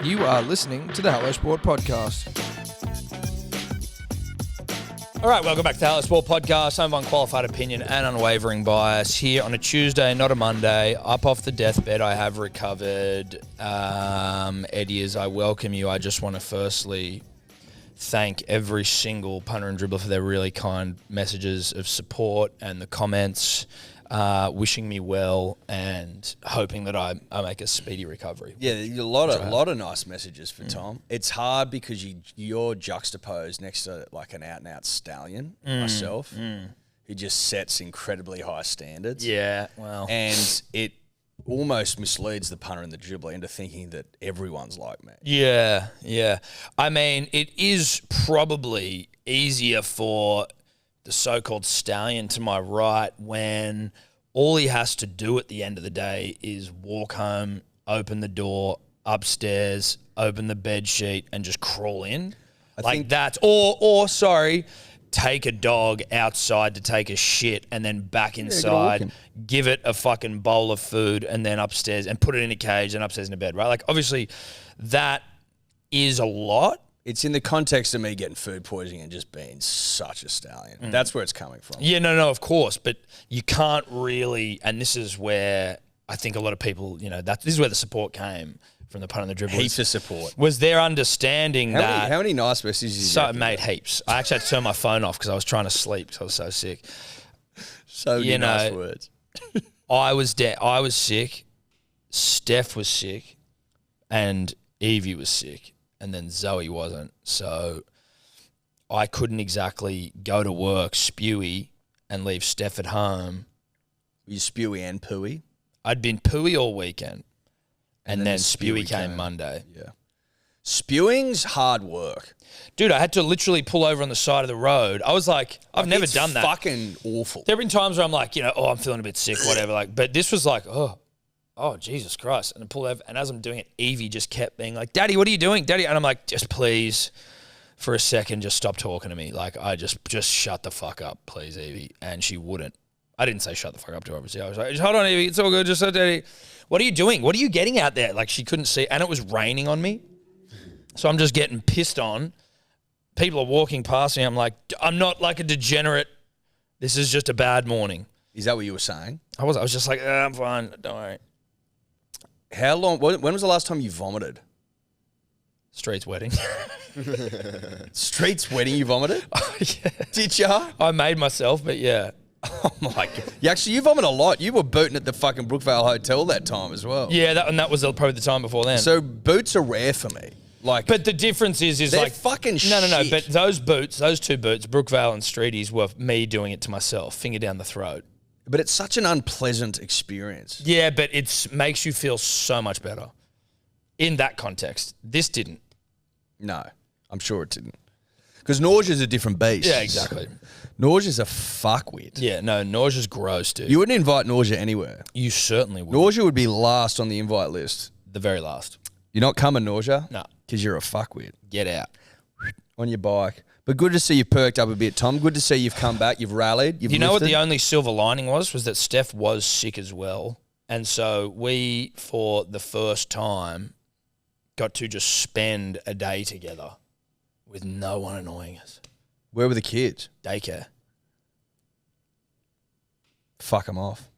You are listening to the Hello Sport Podcast. All right, welcome back to the Hello Sport Podcast. I'm of unqualified opinion and unwavering bias here on a Tuesday, not a Monday. Up off the deathbed, I have recovered. Eddie, as I welcome you, I just want to firstly thank every single punter and dribbler for their really kind messages of support and the comments, wishing me well and hoping that I make a speedy recovery. Yeah, a lot of nice messages for Tom. It's hard because you're juxtaposed next to like an out-and-out stallion, myself, who just sets incredibly high standards. Yeah, well. And it almost misleads the punter and the dribbler into thinking that everyone's like me. Yeah. I mean, it is probably easier for the so-called stallion to my right when all he has to do at the end of the day is walk home, open the door, upstairs, open the bed sheet, and just crawl in. Take a dog outside to take a shit and then back inside, give it a fucking bowl of food and then upstairs and put it in a cage and upstairs in a bed, right? Like, obviously, that is a lot. It's in the context of me getting food poisoning and just being such a stallion. That's where it's coming from. Yeah, no, of course. But you can't really, and this is where I think a lot of people, this is where the support came from the punter and the dribblers. Heaps of support. Was their understanding that... How many nice messages did you made heaps. I actually had to turn my phone off because I was trying to sleep because I was so sick. So many nice words. I was sick. Steph was sick. And Evie was sick. And then Zoe wasn't. So I couldn't exactly go to work spewy and leave Steph at home. Were you spewy and pooey? I'd been pooey all weekend. And then spewy came Monday. Yeah. Spewing's hard work. Dude, I had to literally pull over on the side of the road. I was like, I've never done that. It's fucking awful. There have been times where I'm like, I'm feeling a bit sick, whatever. But this was like, oh, Jesus Christ. And I pull over, and as I'm doing it, Evie just kept being like, Daddy, what are you doing? Daddy. And I'm like, just please, for a second, just stop talking to me. Like, I just shut the fuck up, please, Evie. And she wouldn't. I didn't say shut the fuck up to her, obviously. I was like, hold on, Evie, it's all good, just so Daddy. What are you doing? What are you getting out there? Like, she couldn't see, and it was raining on me. So I'm just getting pissed on. People are walking past me. I'm like, I'm not like a degenerate. This is just a bad morning. Is that what you were saying? I was just like, I'm fine. Don't worry. How long? When was the last time you vomited? Street's wedding. Street's wedding, you vomited? Yeah. Did ya? I made myself, but yeah. Oh my God. You vomit a lot. You were booting at the fucking Brookvale Hotel that time as well. Yeah, that was probably the time before then. So boots are rare for me. But the difference is they're like fucking shit. No. But those two boots, Brookvale and Streeties, were me doing it to myself, finger down the throat. But it's such an unpleasant experience. Yeah, but it makes you feel so much better. In that context, this didn't. No, I'm sure it didn't. Because nausea's a different beast. Yeah, exactly. Nausea's a fuckwit. Yeah, no, nausea's gross, dude. You wouldn't invite nausea anywhere. You certainly would. Nausea would be last on the invite list. The very last. You're not coming, nausea? No. Because you're a fuckwit. Get out. On your bike. But good to see you perked up a bit, Tom. Good to see you've come back. You've rallied. You've know what the only silver lining was that Steph was sick as well. And so we, for the first time, got to just spend a day together with no one annoying us. Where were the kids? Daycare. Fuck them off.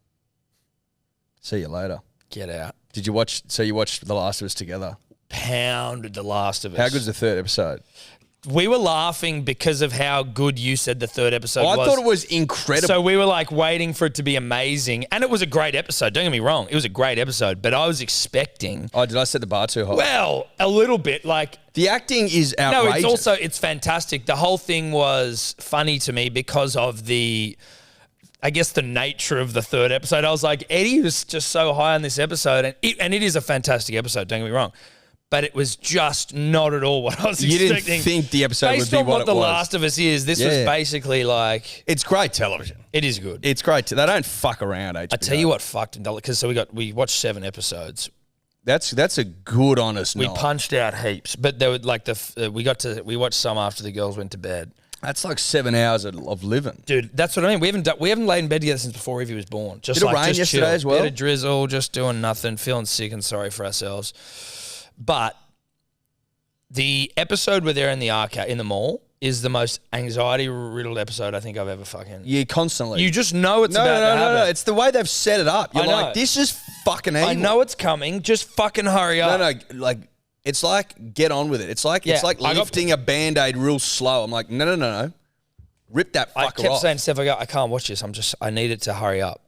See you later. Get out. Did you watch? So you watched The Last of Us together? Pounded The Last of Us. How good's the third episode? We were laughing because of how good you said the third episode was. I thought it was incredible. So we were like waiting for it to be amazing. And it was a great episode. Don't get me wrong. It was a great episode. But I was expecting... Oh, did I set the bar too high? Well, a little bit. Like... The acting is outrageous. No, it's fantastic. The whole thing was funny to me because of the nature of the third episode. I was like, Eddie was just so high on this episode. And it is a fantastic episode. Don't get me wrong. But it was just not at all what I was expecting. You didn't think the episode would be what it was. Based on what The Last of Us is, this was basically like... It's great television. It is good. It's great. They don't fuck around, HBO. I tell you what fucked... Because we watched 7 episodes. That's a good, honest We punched out heaps. But there were like we watched some after the girls went to bed. That's like 7 hours of living. Dude, that's what I mean. We haven't laid in bed together since before Evie was born. Just Did it rain yesterday chill. as well? Bit of drizzle, just doing nothing, feeling sick and sorry for ourselves. But The episode where they're in the arcade, in the mall, is the most anxiety-riddled episode I think I've ever fucking... Yeah, constantly. You just know it's about to happen. No. It's the way they've set it up. You're I know. like, this is fucking evil. I know it's coming. Just fucking hurry up. No, like, it's like, get on with it. It's like lifting a Band-Aid real slow. I'm like, no. Rip that fucker off. I kept saying to Steph, I can't watch this. I need it to hurry up.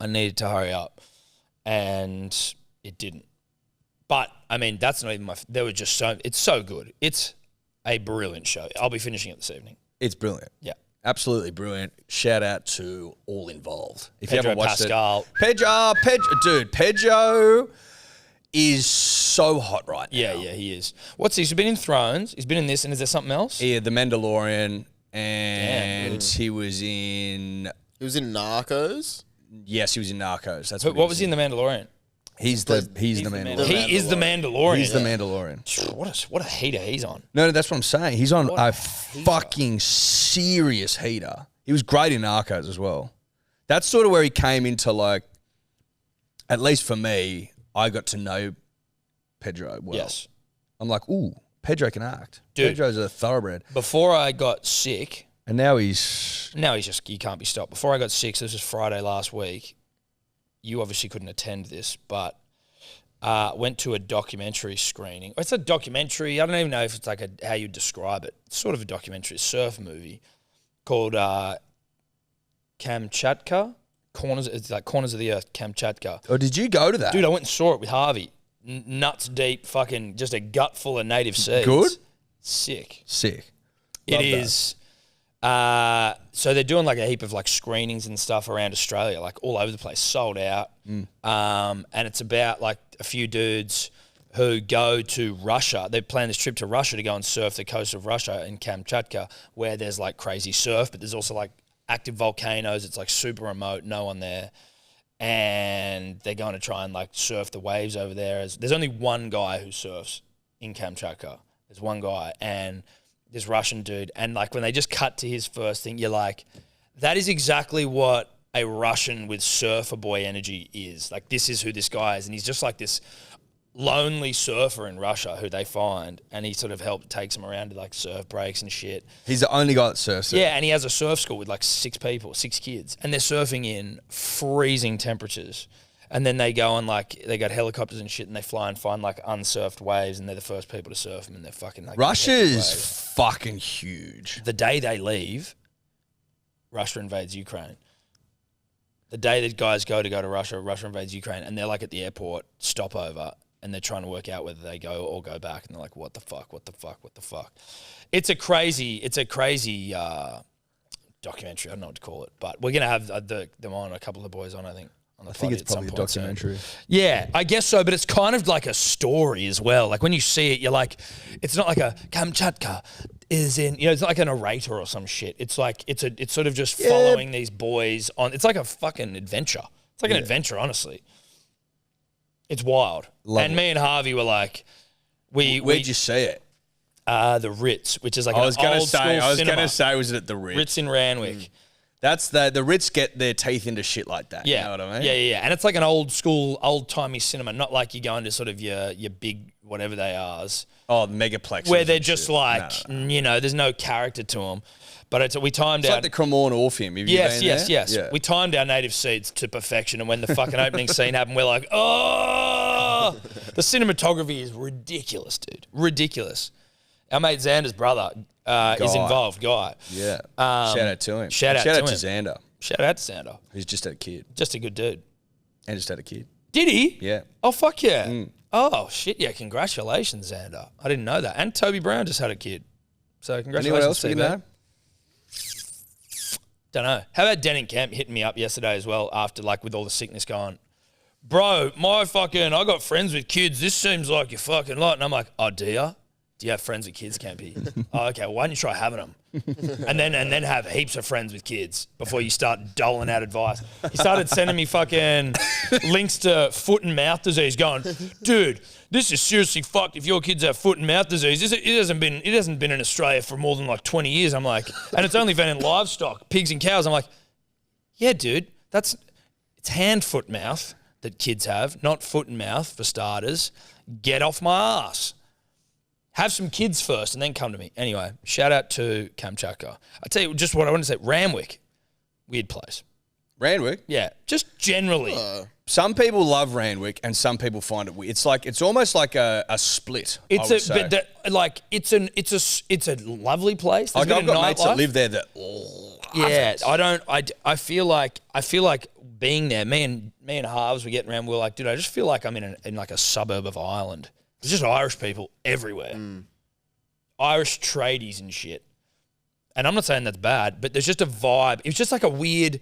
And it didn't. But, I mean, that's not even they were just it's so good. It's a brilliant show. I'll be finishing it this evening. It's brilliant. Yeah. Absolutely brilliant. Shout out to all involved. If Pedro you haven't watched Pascal. Dude, Pedro is so hot right now. Yeah, he is. He's been in Thrones, he's been in this, and is there something else? Yeah, The Mandalorian, and he was in... He was in Narcos. Yes, he was in Narcos. That's what was he in The Mandalorian? He's the Mandalorian. He is the Mandalorian. He's the Mandalorian. What a heater he's on. No, that's what I'm saying. He's on a fucking serious heater. He was great in Narcos as well. That's sort of where he came into, like, at least for me, I got to know Pedro well. Yes. I'm like, ooh, Pedro can act. Dude, Pedro's a thoroughbred. Before I got sick... And now he's just, he can't be stopped. Before I got sick, so this was Friday last week, you obviously couldn't attend this, but went to a documentary screening. It's a documentary. I don't even know if it's like how you describe it. It's sort of a documentary, a surf movie called Kamchatka. It's like Corners of the Earth, Kamchatka. Oh, did you go to that? Dude, I went and saw it with Harvey. Nuts deep, fucking just a gut full of native seeds. Good? Sick. Love It is. So they're doing like a heap of like screenings and stuff around Australia, like all over the place, sold out. And it's about like a few dudes who go to Russia. They plan this trip to Russia to go and surf the coast of Russia in Kamchatka, where there's like crazy surf, but there's also like active volcanoes. It's like super remote, no one there. And they're going to try and like surf the waves over there. There's only one guy who surfs in Kamchatka. There's one guy, and this Russian dude, and like when they just cut to his first thing, you're like, that is exactly what a Russian with surfer boy energy is. Like, this is who this guy is, and he's just like this lonely surfer in Russia who they find, and he sort of takes them around to like surf breaks and shit. He's the only guy that surfs it. Yeah, and he has a surf school with like 6 kids, and they're surfing in freezing temperatures. And then they go on like, they got helicopters and shit, and they fly and find like unsurfed waves, and they're the first people to surf them, and they're fucking like... Russia's fucking huge. The day they leave, Russia invades Ukraine. The day that guys go to Russia, Russia invades Ukraine, and they're like at the airport, stopover, and they're trying to work out whether they go or go back, and they're like, what the fuck? It's a crazy documentary. I don't know what to call it, but we're going to have them on, a couple of the boys on, I think. I think it's probably a documentary. Yeah, I guess so, but it's kind of like a story as well. Like when you see it, you're like, it's not like a Kamchatka is in, it's not like a narrator or some shit. It's like, it's sort of just following these boys on. It's like a fucking adventure. It's like an adventure, honestly. It's wild. Love it. Me and Harvey were like, where'd you see it? The Ritz, which is like an old school cinema. I was going to say, was it at the Ritz? Ritz in Randwick. That's the Ritz get their teeth into shit like that. Yeah. You know what I mean? Yeah. And it's like an old school, old-timey cinema, not like you go into sort of your big, whatever they are. Oh, the megaplexes. Where they're just like, there's no character to them. But we timed it's out... like the Cremorne Orpheum. Have you been there? Yes. Yeah. We timed our native seeds to perfection, and when the fucking opening scene happened, we're like, oh! The cinematography is ridiculous, dude. Ridiculous. Our mate Xander's brother is involved, Guy. Yeah. Shout out to him. Shout out to Xander. Shout out to Xander. Who's just had a kid. Just a good dude. And just had a kid. Did he? Yeah. Oh, fuck yeah. Oh, shit, yeah. Congratulations, Xander. I didn't know that. And Toby Brown just had a kid. So congratulations, anyone else we know? Don't know. How about Denning Kemp hitting me up yesterday as well after, like, with all the sickness going, bro, I got friends with kids. This seems like your fucking lot. And I'm like, oh, do you? Do you have friends with kids, Campy? Oh, okay. Well, why don't you try having them? And then have heaps of friends with kids before you start doling out advice. He started sending me fucking links to foot and mouth disease going, dude, this is seriously fucked if your kids have foot and mouth disease. It hasn't been in Australia for more than like 20 years. I'm like, and it's only been in livestock, pigs and cows. I'm like, yeah, dude, it's hand, foot, mouth that kids have, not foot and mouth for starters. Get off my ass. Have some kids first and then come to me. Anyway, shout out to Kamchatka. I tell you just what I want to say. Randwick, weird place. Randwick? Yeah, just generally. Some people love Randwick and some people find it weird. It's almost like a split. It's a lovely place. There's I've a bit of got mates that nightlife. live there that Yeah, I feel like being there. Me and Harves were getting around. We were like, dude, I just feel like I'm in like a suburb of Ireland. There's just Irish people everywhere, Irish tradies and shit. And I'm not saying that's bad, but there's just a vibe. It was just like a weird.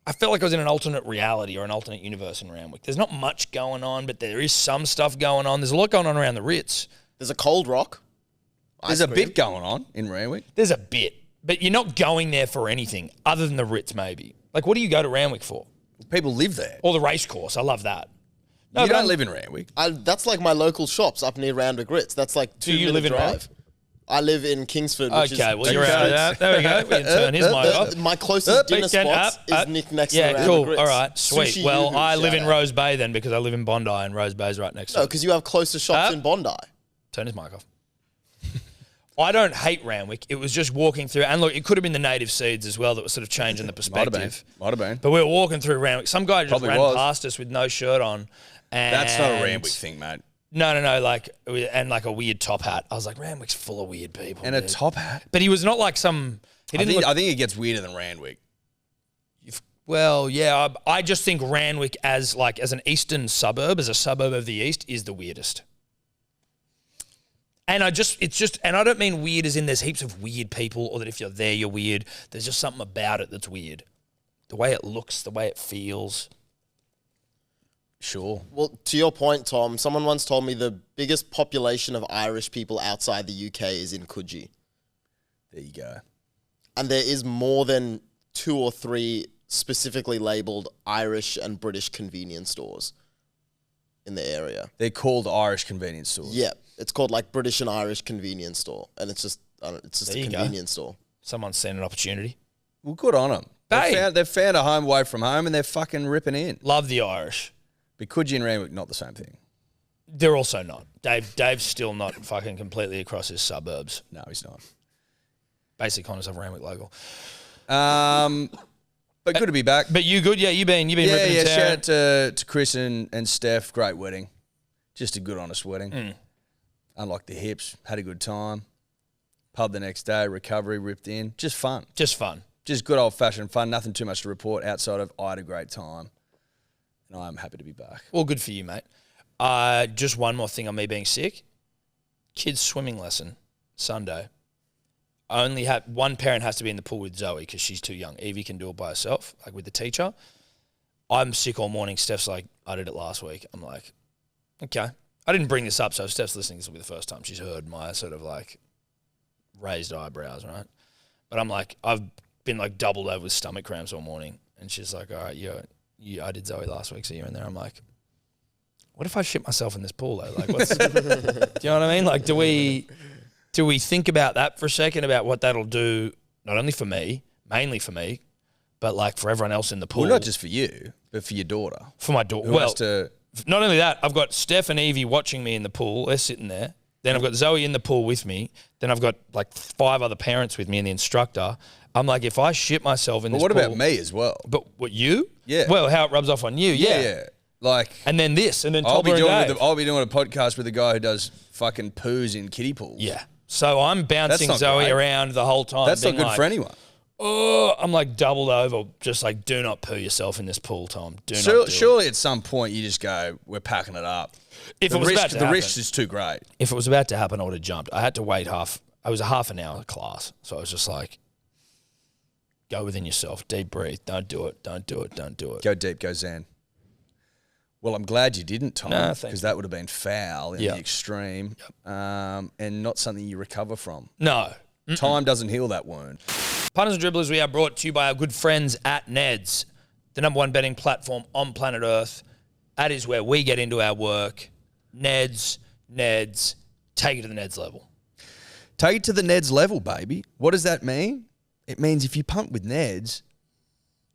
I felt like I was in an alternate reality or an alternate universe in Randwick. There's not much going on, but there is some stuff going on. There's a lot going on around the Ritz. There's a Cold Rock. There's a bit going on in Randwick. There's a bit, but you're not going there for anything other than the Ritz, maybe. Like, what do you go to Randwick for? People live there. Or the race course. I love that. No, You but don't live in Randwick. That's like my local shops up near Randwick Ritz. That's like 2 you minute live in drive. I live in Kingsford, which is... Okay, well, you're out of that. There we go. We can turn his mic off. My closest dinner spots is next to Randwick cool. Ritz. All right, sweet. Sushi Well, Yuhu, I live shout in out. Rose Bay then because I live in Bondi and Rose Bay's right next to No, it. because you have closer shops in Bondi. Turn his mic off. I don't hate Randwick. It was just walking through. And look, it could have been the native seeds as well that was sort of changing the perspective. Might have been. But we were walking through Randwick. Some guy just Probably ran was. past us with no shirt on. And That's not a Randwick thing, mate. No, like a weird top hat. I was like, Randwick's full of weird people. And dude. a top hat. But he was not like some. He I didn't look. think it gets weirder than Randwick. Well, yeah, I just think Randwick as an eastern suburb, as a suburb of the east, is the weirdest. And I don't mean weird as in there's heaps of weird people or that if you're there you're weird. There's just something about it that's weird. The way it looks, the way it feels. Sure. Well, to your point, Tom, someone once told me the biggest population of Irish people outside the UK is in Coogee. There you go. And there is more than 2 or 3 specifically labelled Irish and British convenience stores in the area. They're called Irish convenience stores. Yeah, it's called like British and Irish convenience store, and it's just a convenience store. Someone's seen an opportunity. Well, good on them. Hey. They've found a home away from home and they're fucking ripping in. Love the Irish. But Coogee and Randwick, not the same thing. They're also not. Dave's still not fucking completely across his suburbs. No, he's not. Basically, kind of Randwick local. But good to be back. But you good? Yeah, you've been ripping Yeah, and tearing. shout out to Chris and Steph. Great wedding. Just a good, honest wedding. Unlike the hips, had a good time. Pub the next day, recovery, ripped in. Just fun. Just fun. Just good old-fashioned fun. Nothing too much to report outside of I had a great time. And I'm happy to be back. Well, good for you, mate. Just one more thing on me being sick. Kids' swimming lesson, Sunday. Only one parent has to be in the pool with Zoe because she's too young. Evie can do it by herself, like with the teacher. I'm sick all morning. Steph's like, I did it last week. I'm like, okay. I didn't bring this up, so if Steph's listening, this will be the first time she's heard my sort of like raised eyebrows, right? But I'm like, I've been like doubled over with stomach cramps all morning. And she's like, all right, I did Zoe last week, so you're in there. I'm like, what if I shit myself in this pool though? Like, do you know what I mean? Like, do we think about that for a second, about what that'll do, not only for me, mainly for me, but like for everyone else in the pool? Well, not just for you, but for your daughter. For my daughter. Who has to... Not only that, I've got Steph and Evie watching me in the pool. They're sitting there. Then I've got Zoe in the pool with me. Then I've got like 5 other parents with me and the instructor. I'm like, if I shit myself in this pool... But what about me as well? But what, you? Yeah. Well, how it rubs off on you, yeah. Yeah. Like... And then this, and then I'll be Toddler and Dave. doing a podcast with a guy who does fucking poos in kiddie pools. Yeah. So I'm bouncing not Zoe great. around the whole time. That's not being good like, for anyone. Oh, I'm like doubled over, just like, do not poo yourself in this pool, Tom. Do not do it. Surely at some point you just go, we're packing it up. If it was about to the happen, risk is too great. if it was about to happen, I would have jumped. I had to wait I was a half an hour class. So I was just like, go within yourself, deep breathe. Don't do it. Don't do it. Don't do it. Go deep, go Zen. Well, I'm glad you didn't, Tom, No, thank because you. that would have been foul in Yeah. the extreme, and not something you recover from. No. Time doesn't heal that wound. Punters and Dribblers, we are brought to you by our good friends at Neds, the #1 betting platform on planet Earth. That is where we get into our work. Neds, take it to the Neds level. Take it to the Neds level, baby. What does that mean? It means if you punt with Neds,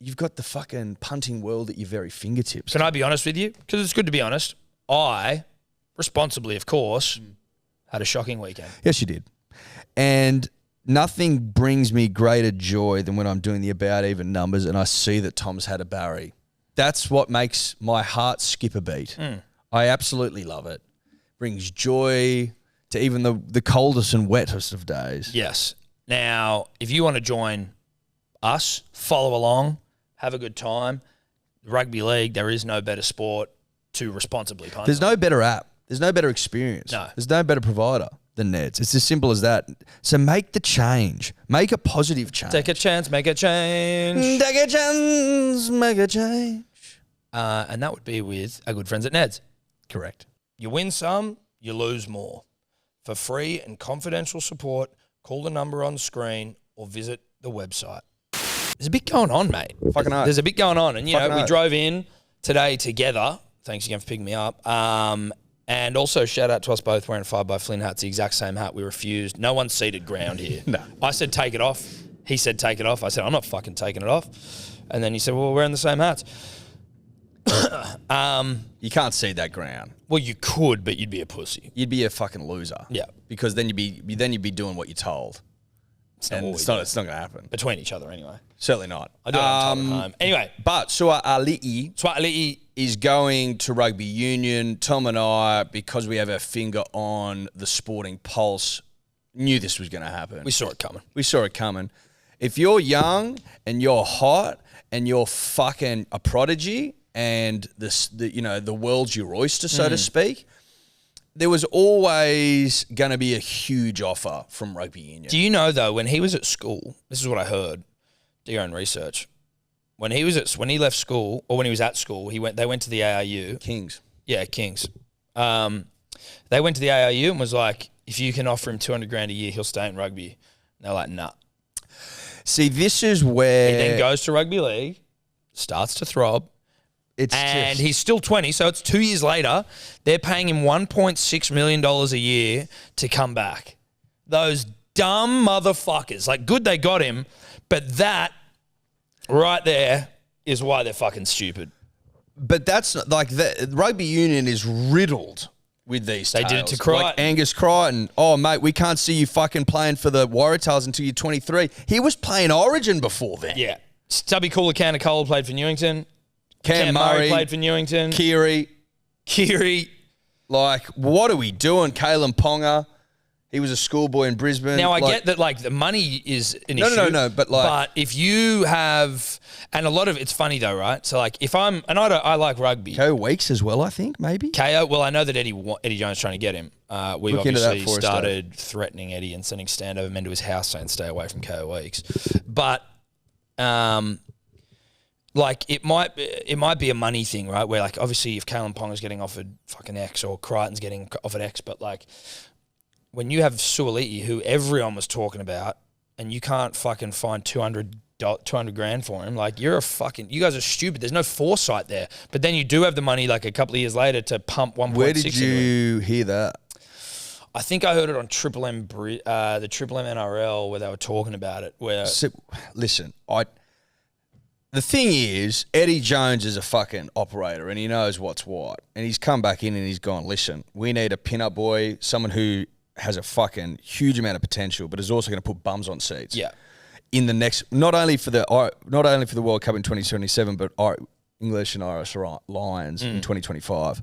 you've got the fucking punting world at your very fingertips. Can I be honest with you? Because it's good to be honest. I, responsibly of course, Had a shocking weekend. Yes, you did. And nothing brings me greater joy than when I'm doing the about even numbers and I see that Tom's had a Barry. That's what makes my heart skip a beat. I absolutely love it. Brings joy to even the coldest and wettest of days. Yes. Now, if you want to join us, follow along, have a good time, Rugby League, there is no better sport to responsibly punt. There's no better app. There's no better experience. No. There's no better provider than Neds. It's as simple as that. So make the change. Make a positive change. Take a chance, make a change. Take a chance, make a change. And that would be with our good friends at Neds. Correct. You win some, you lose more. For free and confidential support, call the number on the screen or visit the website. There's a bit going on, mate. Fucking oath. There's a bit going on. And, we Fucking oath. drove in today together. Thanks again for picking me up. And also, shout out to us both wearing 5 by Flynn hats, the exact same hat. We refused. No one's ceded ground here. No. I said, take it off. He said, take it off. I said, I'm not fucking taking it off. And then he said, well, we're wearing the same hats. You can't see that ground. Well, you could, but you'd be a pussy. You'd be a fucking loser. Yeah. Because then you'd be doing what you're told. It's not And what it's we not, do. it's not going to happen. Between each other, anyway. Certainly not. I do it on time at home. Anyway, But Sua'ali'i Sua'ali'i. is going to Rugby Union. Tom and I, because we have our finger on the sporting pulse, knew this was going to happen. We saw it coming. We saw it coming. If you're young and you're hot and you're fucking a prodigy and the world's your oyster, so to speak, there was always going to be a huge offer from Rugby Union. Do you know, though, when he was at school, this is what I heard, do your own research. When he left school, or when he was at school, they went to the ARU. Kings. Yeah, Kings. They went to the ARU and was like, if you can offer him 200 grand a year, he'll stay in rugby. And they're like, nah. See, this is where... He then goes to Rugby League, starts to throb, and he's still 20, so it's 2 years later. They're paying him $1.6 million a year to come back. Those dumb motherfuckers. Like, good they got him, but that right there is why they're fucking stupid. But that's not, like, the Rugby Union is riddled with these They tales. did it to Crichton. Like Angus Crichton. Oh, mate, we can't see you fucking playing for the Waratahs until you're 23. He was playing Origin before then. Yeah. Stubby Cooler Cole played for Newington. Cam Murray played for Newington. Kiri. Like, what are we doing? Kalen Ponga. He was a schoolboy in Brisbane. Now, I get that, like, the money is an issue. No, but, like... But if you have... And a lot of... It's funny, though, right? So, like, if I'm... And I like rugby. KO Weeks as well, I think, maybe? KO, well, I know that Eddie Jones trying to get him. We've Look into that obviously for us, started threatening Eddie and sending standover men to his house saying stay away from KO Weeks. But... like, it might be a money thing, right? Where, like, obviously if Kalen Ponga's getting offered fucking X or Crichton's getting offered X, but, like, when you have Sua'ali'i, who everyone was talking about, and you can't fucking find 200 grand for him, like, you guys are stupid. There's no foresight there. But then you do have the money, like, a couple of years later to pump 1.6 Where did you hear that? I think I heard it on Triple M, the Triple M NRL, where they were talking about it. Where Listen, the thing is, Eddie Jones is a fucking operator and he knows what's what. And he's come back in and he's gone, listen, we need a pin-up boy, someone who has a fucking huge amount of potential, but is also going to put bums on seats. Yeah. In the next, not only for the World Cup in 2077, but English and Irish Lions in 2025.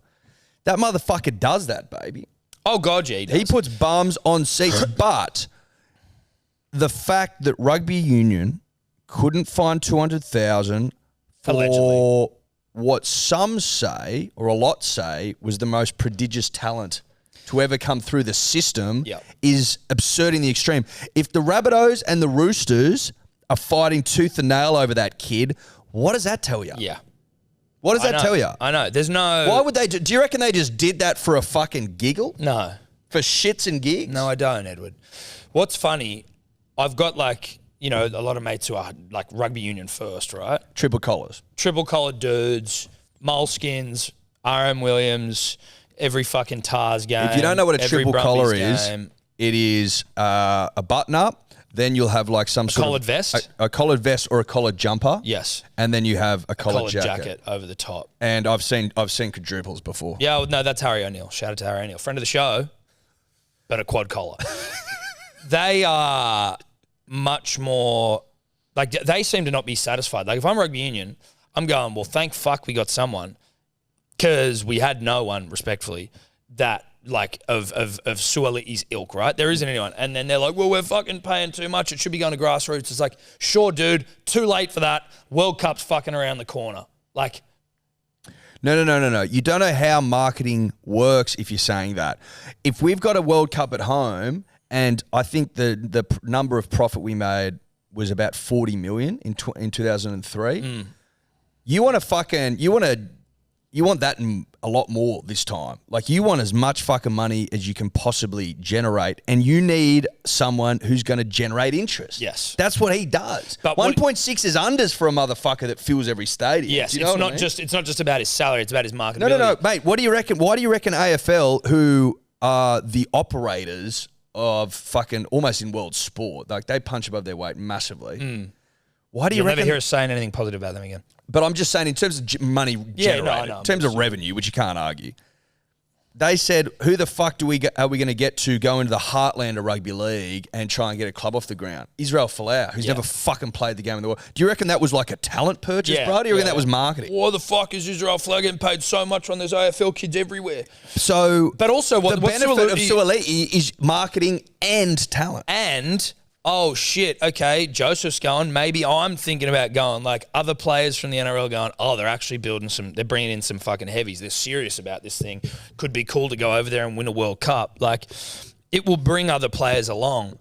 That motherfucker does that, baby. Oh, God, yeah, he does. He puts bums on seats. But the fact that Rugby Union couldn't find 200,000 for Allegedly. what some say, or a lot say, was the most prodigious talent to ever come through the system is absurd in the extreme. If the Rabbitohs and the Roosters are fighting tooth and nail over that kid, what does that tell you? Yeah. What does that tell you? I know. There's no... Why would they do you reckon they just did that for a fucking giggle? No. For shits and gigs? No, I don't, Edward. What's funny, I've got, like, a lot of mates who are, like, Rugby Union first, right? Triple collars. Triple collared dudes, moleskins, RM Williams, every fucking Tars game. If you don't know what a every triple collar Brumbies is, game. it is a button up. Then you'll have like some sort collared of vest? a collared vest or a collared jumper. Yes. And then you have a collared Collared jacket. jacket over the top. And I've seen quadruples before. Yeah, well, no, that's Harry O'Neill. Shout out to Harry O'Neill. Friend of the show. but a quad collar. They are much more like they seem to not be satisfied. Like if I'm rugby union, I'm going, well, thank fuck we got someone because we had no one, respectfully, that like of Sua'ali'i's ilk, right? There isn't anyone. And then they're like, well, we're fucking paying too much. It should be going to grassroots. It's like, sure, dude, too late for that. World Cup's fucking around the corner. Like, No. You don't know how marketing works if you're saying that. If we've got a World Cup at home, and I think the number of profit we made was about 40 million in 2003. You want that and a lot more this time. Like you want as much fucking money as you can possibly generate, and you need someone who's going to generate interest. Yes. That's what he does. But 1.6 is unders for a motherfucker that fills every stadium. yes, Do you know it's what I not mean? just it's not just about his salary. It's about his marketability. No, mate. What do you reckon? Why do you reckon AFL, who are the operators of fucking almost in world sport, like they punch above their weight massively? Why do you You'll reckon? never hear us saying anything positive about them again. But I'm just saying, in terms of money generated, I know. in terms of revenue, which you can't argue, they said, "Who the fuck are we going to get to go into the heartland of rugby league and try and get a club off the ground?" Israel Folau, who's never fucking played the game in the world. Do you reckon that was like a talent purchase, bro? Do you reckon that was marketing? Why the fuck is Israel Folau getting paid so much on those AFL kids everywhere? So, But also, the benefit of Sua'ali'i is marketing and talent. And, oh shit, okay, Joseph's going. Maybe I'm thinking about going. Like other players from the NRL going, oh, they're actually they're bringing in some fucking heavies. They're serious about this thing. Could be cool to go over there and win a World Cup. Like it will bring other players along.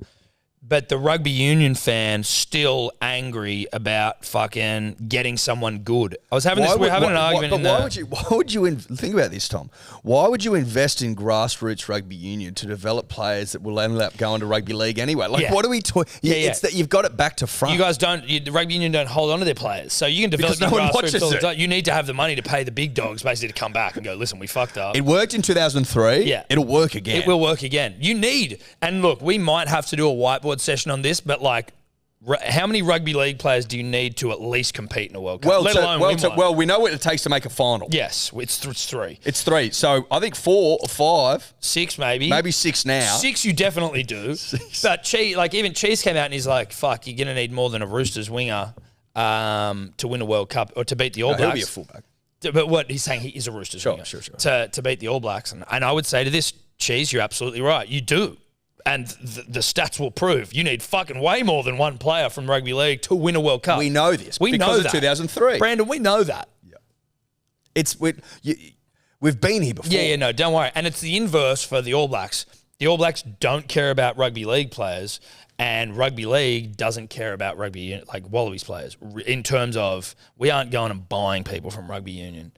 But the rugby union fan still angry about fucking getting someone good. We're having an argument. But why would you think about this, Tom? Why would you invest in grassroots rugby union to develop players that will end up going to rugby league anyway? Like, what are we talking? It's that you've got it back to front. You guys the rugby union don't hold on to their players, so you can develop your grassroots all the time. You need to have the money to pay the big dogs basically to come back and go, listen, we fucked up. It worked in 2003. Yeah, it'll work again. It will work again. And look, we might have to do a whiteboard session on this, but like, how many rugby league players do you need to at least compete in a World Cup? Well, we know what it takes to make a final. Yes, it's three. It's three. So I think 4 or 5. 6 maybe. Maybe 6 now. 6 you definitely do. But even Cheques came out and he's like, fuck, you're going to need more than a Roosters winger to win a World Cup or to beat the All Blacks. He'll be a fullback. But what he's saying, he is a Roosters winger. Sure. To beat the All Blacks. And I would say to this, Cheese, you're absolutely right. You do. And the stats will prove you need fucking way more than one player from rugby league to win a World Cup. We know this. We know that. 2003. Brandon, we know that. Yeah. We've been here before. Yeah, no, don't worry. And it's the inverse for the All Blacks. The All Blacks don't care about rugby league players, and rugby league doesn't care about like Wallabies players in terms of we aren't going and buying people from rugby union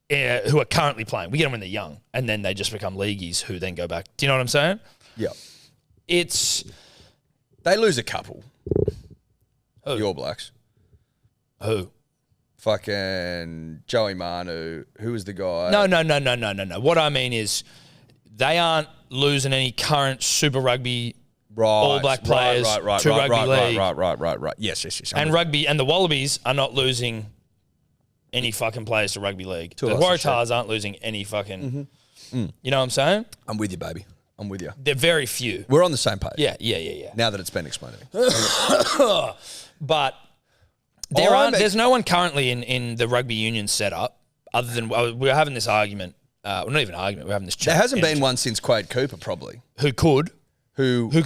who are currently playing. We get them when they're young, and then they just become leagueies who then go back. Do you know what I'm saying? Yeah. They lose a couple. Who? The All Blacks. Who? Fucking Joey Manu. Who was the guy? No. What I mean is they aren't losing any current Super Rugby All Black players to Rugby League. Right. Yes. And the Wallabies are not losing any fucking players to Rugby League. The Waratahs aren't losing any fucking... You know what I'm saying? I'm with you, baby. I'm with you. They're very few. We're on the same page. Yeah. Now that it's been explained to me. But there's no one currently in the rugby union setup other than we're having this argument. Well, not even an argument. We're having this chat. There hasn't been one since Quade Cooper, probably. Who could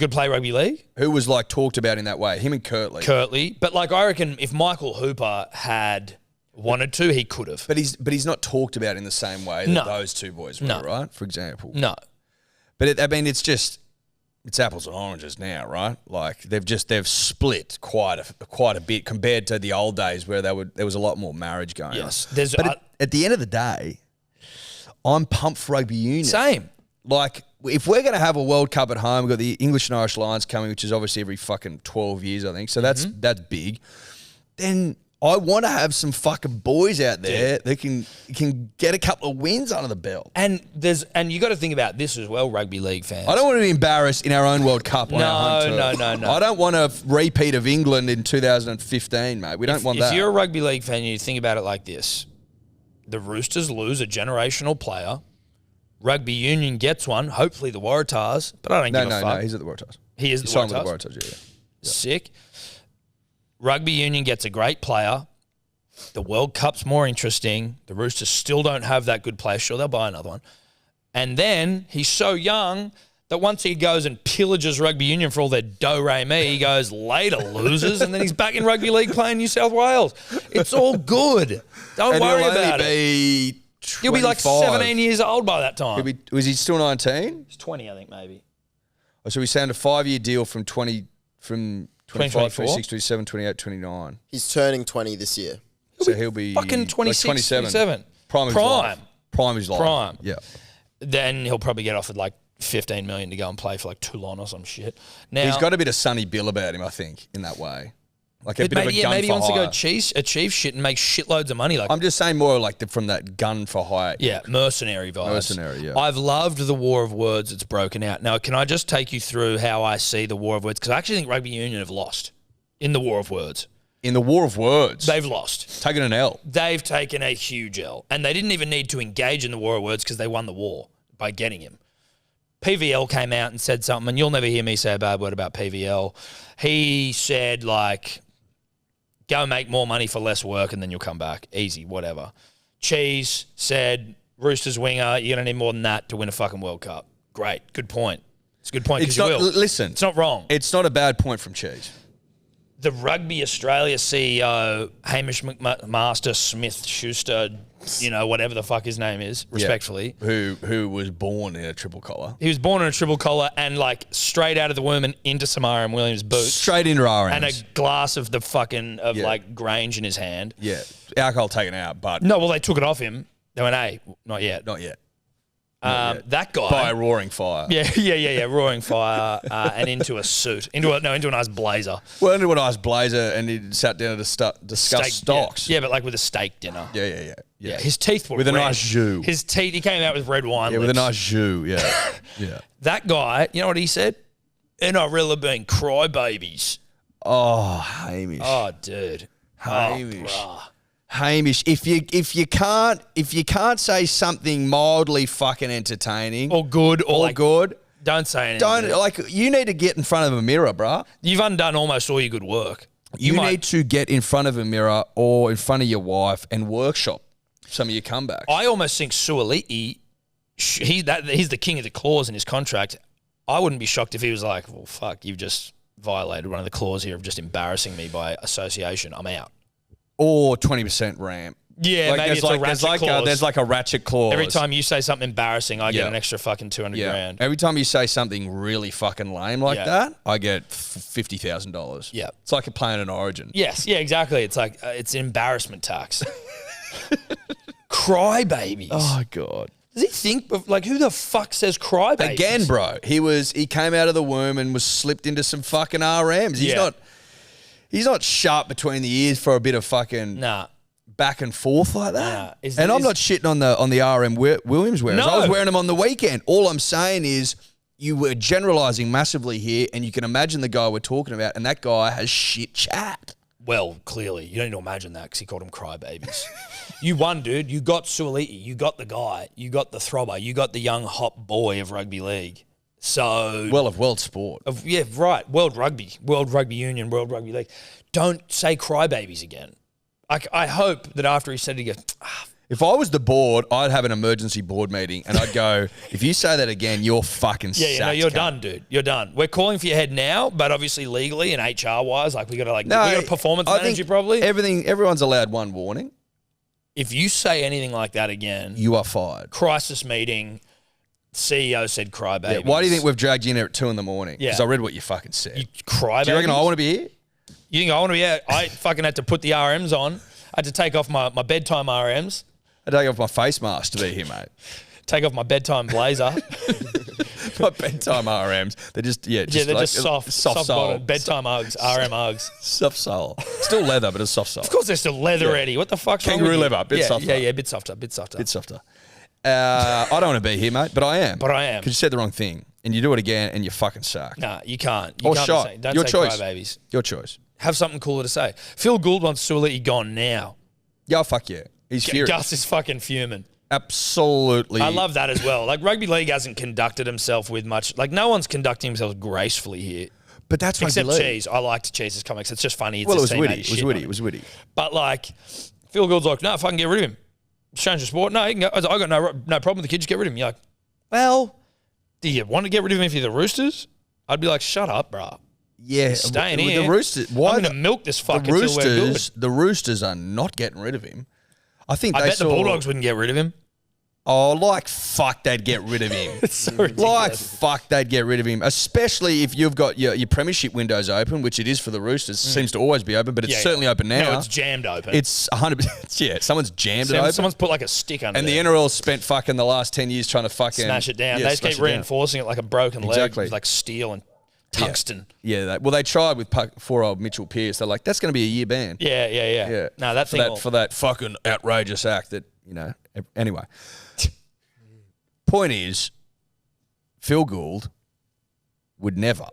play rugby league? Who was like talked about in that way? Him and Kirtley. But like I reckon if Michael Hooper had wanted to, he could have. But he's not talked about in the same way that those two boys were, right? For example. No. But it's apples and oranges now, right? Like they've split quite a bit compared to the old days where there was a lot more marriage going on. Yes. But at the end of the day, I'm pumped for rugby union. Same. Like if we're going to have a World Cup at home, we've got the English and Irish Lions coming, which is obviously every fucking 12 years, I think. So that's big. Then I want to have some fucking boys out there that can get a couple of wins under the belt. And you got to think about this as well, rugby league fans. I don't want to be embarrassed in our own World Cup. No. I don't want a repeat of England in 2015, mate. We don't want that. If you're a rugby league fan, you think about it like this: the Roosters lose a generational player Rugby Union gets one. Hopefully the Waratahs, but I don't give a fuck. No, he's at the Waratahs. He is the signed Waratahs? with the Waratahs, yeah. Sick. Rugby Union gets a great player. The World Cup's more interesting. The Roosters still don't have that good player. Sure, they'll buy another one. And then he's so young that once he goes and pillages Rugby Union for all their do-re-mi, he goes, later, losers, and then he's back in Rugby League playing New South Wales. It's all good. Don't worry about it. He'll be like 17 years old by that time. Was he still 19? He's 20, I think, maybe. Oh, so we signed a 5-year deal from 25, 26, 27, 28, 29. He's turning 20 this year. So he'll be fucking 26, like 27. Prime of his life. Prime of his life. Prime. Yeah. Then he'll probably get offered like 15 million to go and play for like Toulon or some shit. Now he's got a bit of Sonny Bill about him, I think, in that way. Like a bit of a gun maybe for he wants hire. to go achieve shit and make shitloads of money. Like I'm just saying more like from that gun for hire. yeah, mercenary vibes. Mercenary, yeah. I've loved the war of words that's broken out. Now, can I just take you through how I see the war of words? Because I actually think Rugby Union have lost in the war of words. In the war of words. They've lost. Taken an L. They've taken a huge L. And they didn't even need to engage in the war of words because they won the war by getting him. PVL came out and said something, and you'll never hear me say a bad word about PVL. He said, like, go make more money for less work and then you'll come back. Easy, whatever. Cheese said, Roosters winger, you're going to need more than that to win a fucking World Cup. Great. Good point. It's a good point because you will. Listen. It's not wrong. It's not a bad point from Cheese. The Rugby Australia CEO, Hamish McMaster Smith Schuster, whatever the fuck his name is, respectfully. Yeah. Who was born in a triple collar. He was born in a triple collar and like straight out of the womb and into Samara and Williams' boots. Straight into RMs. And a glass of the fucking, like Grange in his hand. Yeah. Alcohol taken out, but. No, well, they took it off him. They went, hey, not yet. Not yet. That guy. By a roaring fire. Yeah. Roaring fire and into a suit. Into a nice blazer. Well, into a nice blazer and he sat down to discuss stocks. Yeah, but like with a steak dinner. Yeah. His teeth were with red. a nice jus. His teeth, he came out with red wine lips. With a nice jus, yeah. That guy, you know what he said? NRL have been crybabies. Oh, Hamish. Oh, dude. Hamish. Oh, bruh. Hamish, if you can't say something mildly fucking entertaining or good or like, good, don't say anything. You need to get in front of a mirror, bruh. You've undone almost all your good work. You need to get in front of a mirror or in front of your wife and workshop some of your comebacks. I almost think Sua'ali'i, he's the king of the clause in his contract. I wouldn't be shocked if he was like, well, fuck, you've just violated one of the clause here of just embarrassing me by association. I'm out. Or 20% ramp. Yeah, maybe it's a ratchet clause. There's like a ratchet clause. Every time you say something embarrassing, I get an extra fucking 200 grand. Every time you say something really fucking lame like that, I get $50,000. Yeah. It's like playing an Origin. Yes, yeah, exactly. It's like, it's embarrassment tax. Crybabies. Oh, God. Does he think of, like, who the fuck says crybabies? Again, bro, he came out of the womb and was slipped into some fucking RMs. He's not sharp between the ears for a bit of fucking back and forth like that. I'm not shitting on the RM Williams wearers. No. I was wearing them on the weekend. All I'm saying is you were generalising massively here, and you can imagine the guy we're talking about, and that guy has shit chat. Well, clearly. You don't need to imagine that because he called them crybabies. You won, dude. You got Sua'ali'i. You got the guy. You got the throbber. You got the young hot boy of rugby league. So of world sport. Right. World Rugby Union, World Rugby League. Don't say crybabies again. I hope that after he said it, he goes, If I was the board, I'd have an emergency board meeting and I'd go, if you say that again, you're fucking sacked. No, you're done, dude. You're done. We're calling for your head now, but obviously legally and HR wise, like we got to we got to performance manage you probably. Everyone's allowed one warning. If you say anything like that again, you are fired. Crisis meeting. CEO said crybabies. Yeah, why do you think we've dragged you in here at 2 a.m? Yeah. Because I read what you fucking said. You crybabies? Do you reckon I want to be here? You think I want to be here? I fucking had to put the RMs on. I had to take off my bedtime RMs. I take off my face mask to be here, mate. Take off my bedtime blazer. My bedtime RMs. They're just, they're just soft sole. Bedtime Uggs, RM Uggs. Soft sole. Still leather, but it's soft sole. Of course they're still leather-ready. What the fuck's wrong with Kangaroo you? leather, bit softer. Yeah, a bit softer. Bit softer. I don't want to be here, mate, but I am. Because you said the wrong thing. And you do it again and you're fucking sacked. Nah, you can't. Or shot. Don't Your say choice. crybabies. Your choice. Have something cooler to say. Phil Gould wants Sua'ali'i gone now. Yeah, fuck yeah. He's furious. Gus is fucking fuming. Absolutely. I love that as well. Like Rugby League hasn't conducted himself with much. Like no one's conducting themselves gracefully here. But that's Except Rugby League. Cheese. I liked Cheese's comics. It's just funny. It's Well, it his was witty. teammate It was shitting witty. on It was witty. But like, Phil Gould's like, no, if I can get rid of him, change the sport. No, he can go. I got no problem with the kid. Just get rid of him. You're like, well, do you want to get rid of him if you're the Roosters? I'd be like, shut up, bro. Yeah, Staying with here. The Roosters. Why I'm going to milk this fucker the until we're good. Roosters? The Roosters are not getting rid of him. I think I they bet saw, the Bulldogs wouldn't get rid of him. Oh, like fuck, they'd get rid of him. It's so ridiculous. Like fuck, they'd get rid of him. Especially if you've got your premiership windows open, which it is for the Roosters. Seems to always be open, but it's certainly open now. No, it's jammed open. It's 100%. Yeah, someone's jammed it open. Someone's put like a stick under And there. the NRL spent fucking the last 10 years trying to fucking Smash it down. Yeah, They just keep smash it down. reinforcing it like a broken Exactly. leg with like steel and tungsten. Yeah, they tried with poor old Mitchell Pearce. They're like, that's going to be a year ban. Yeah. Yeah. No, that for thing for that fucking outrageous act that, anyway. Point is, Phil Gould would never,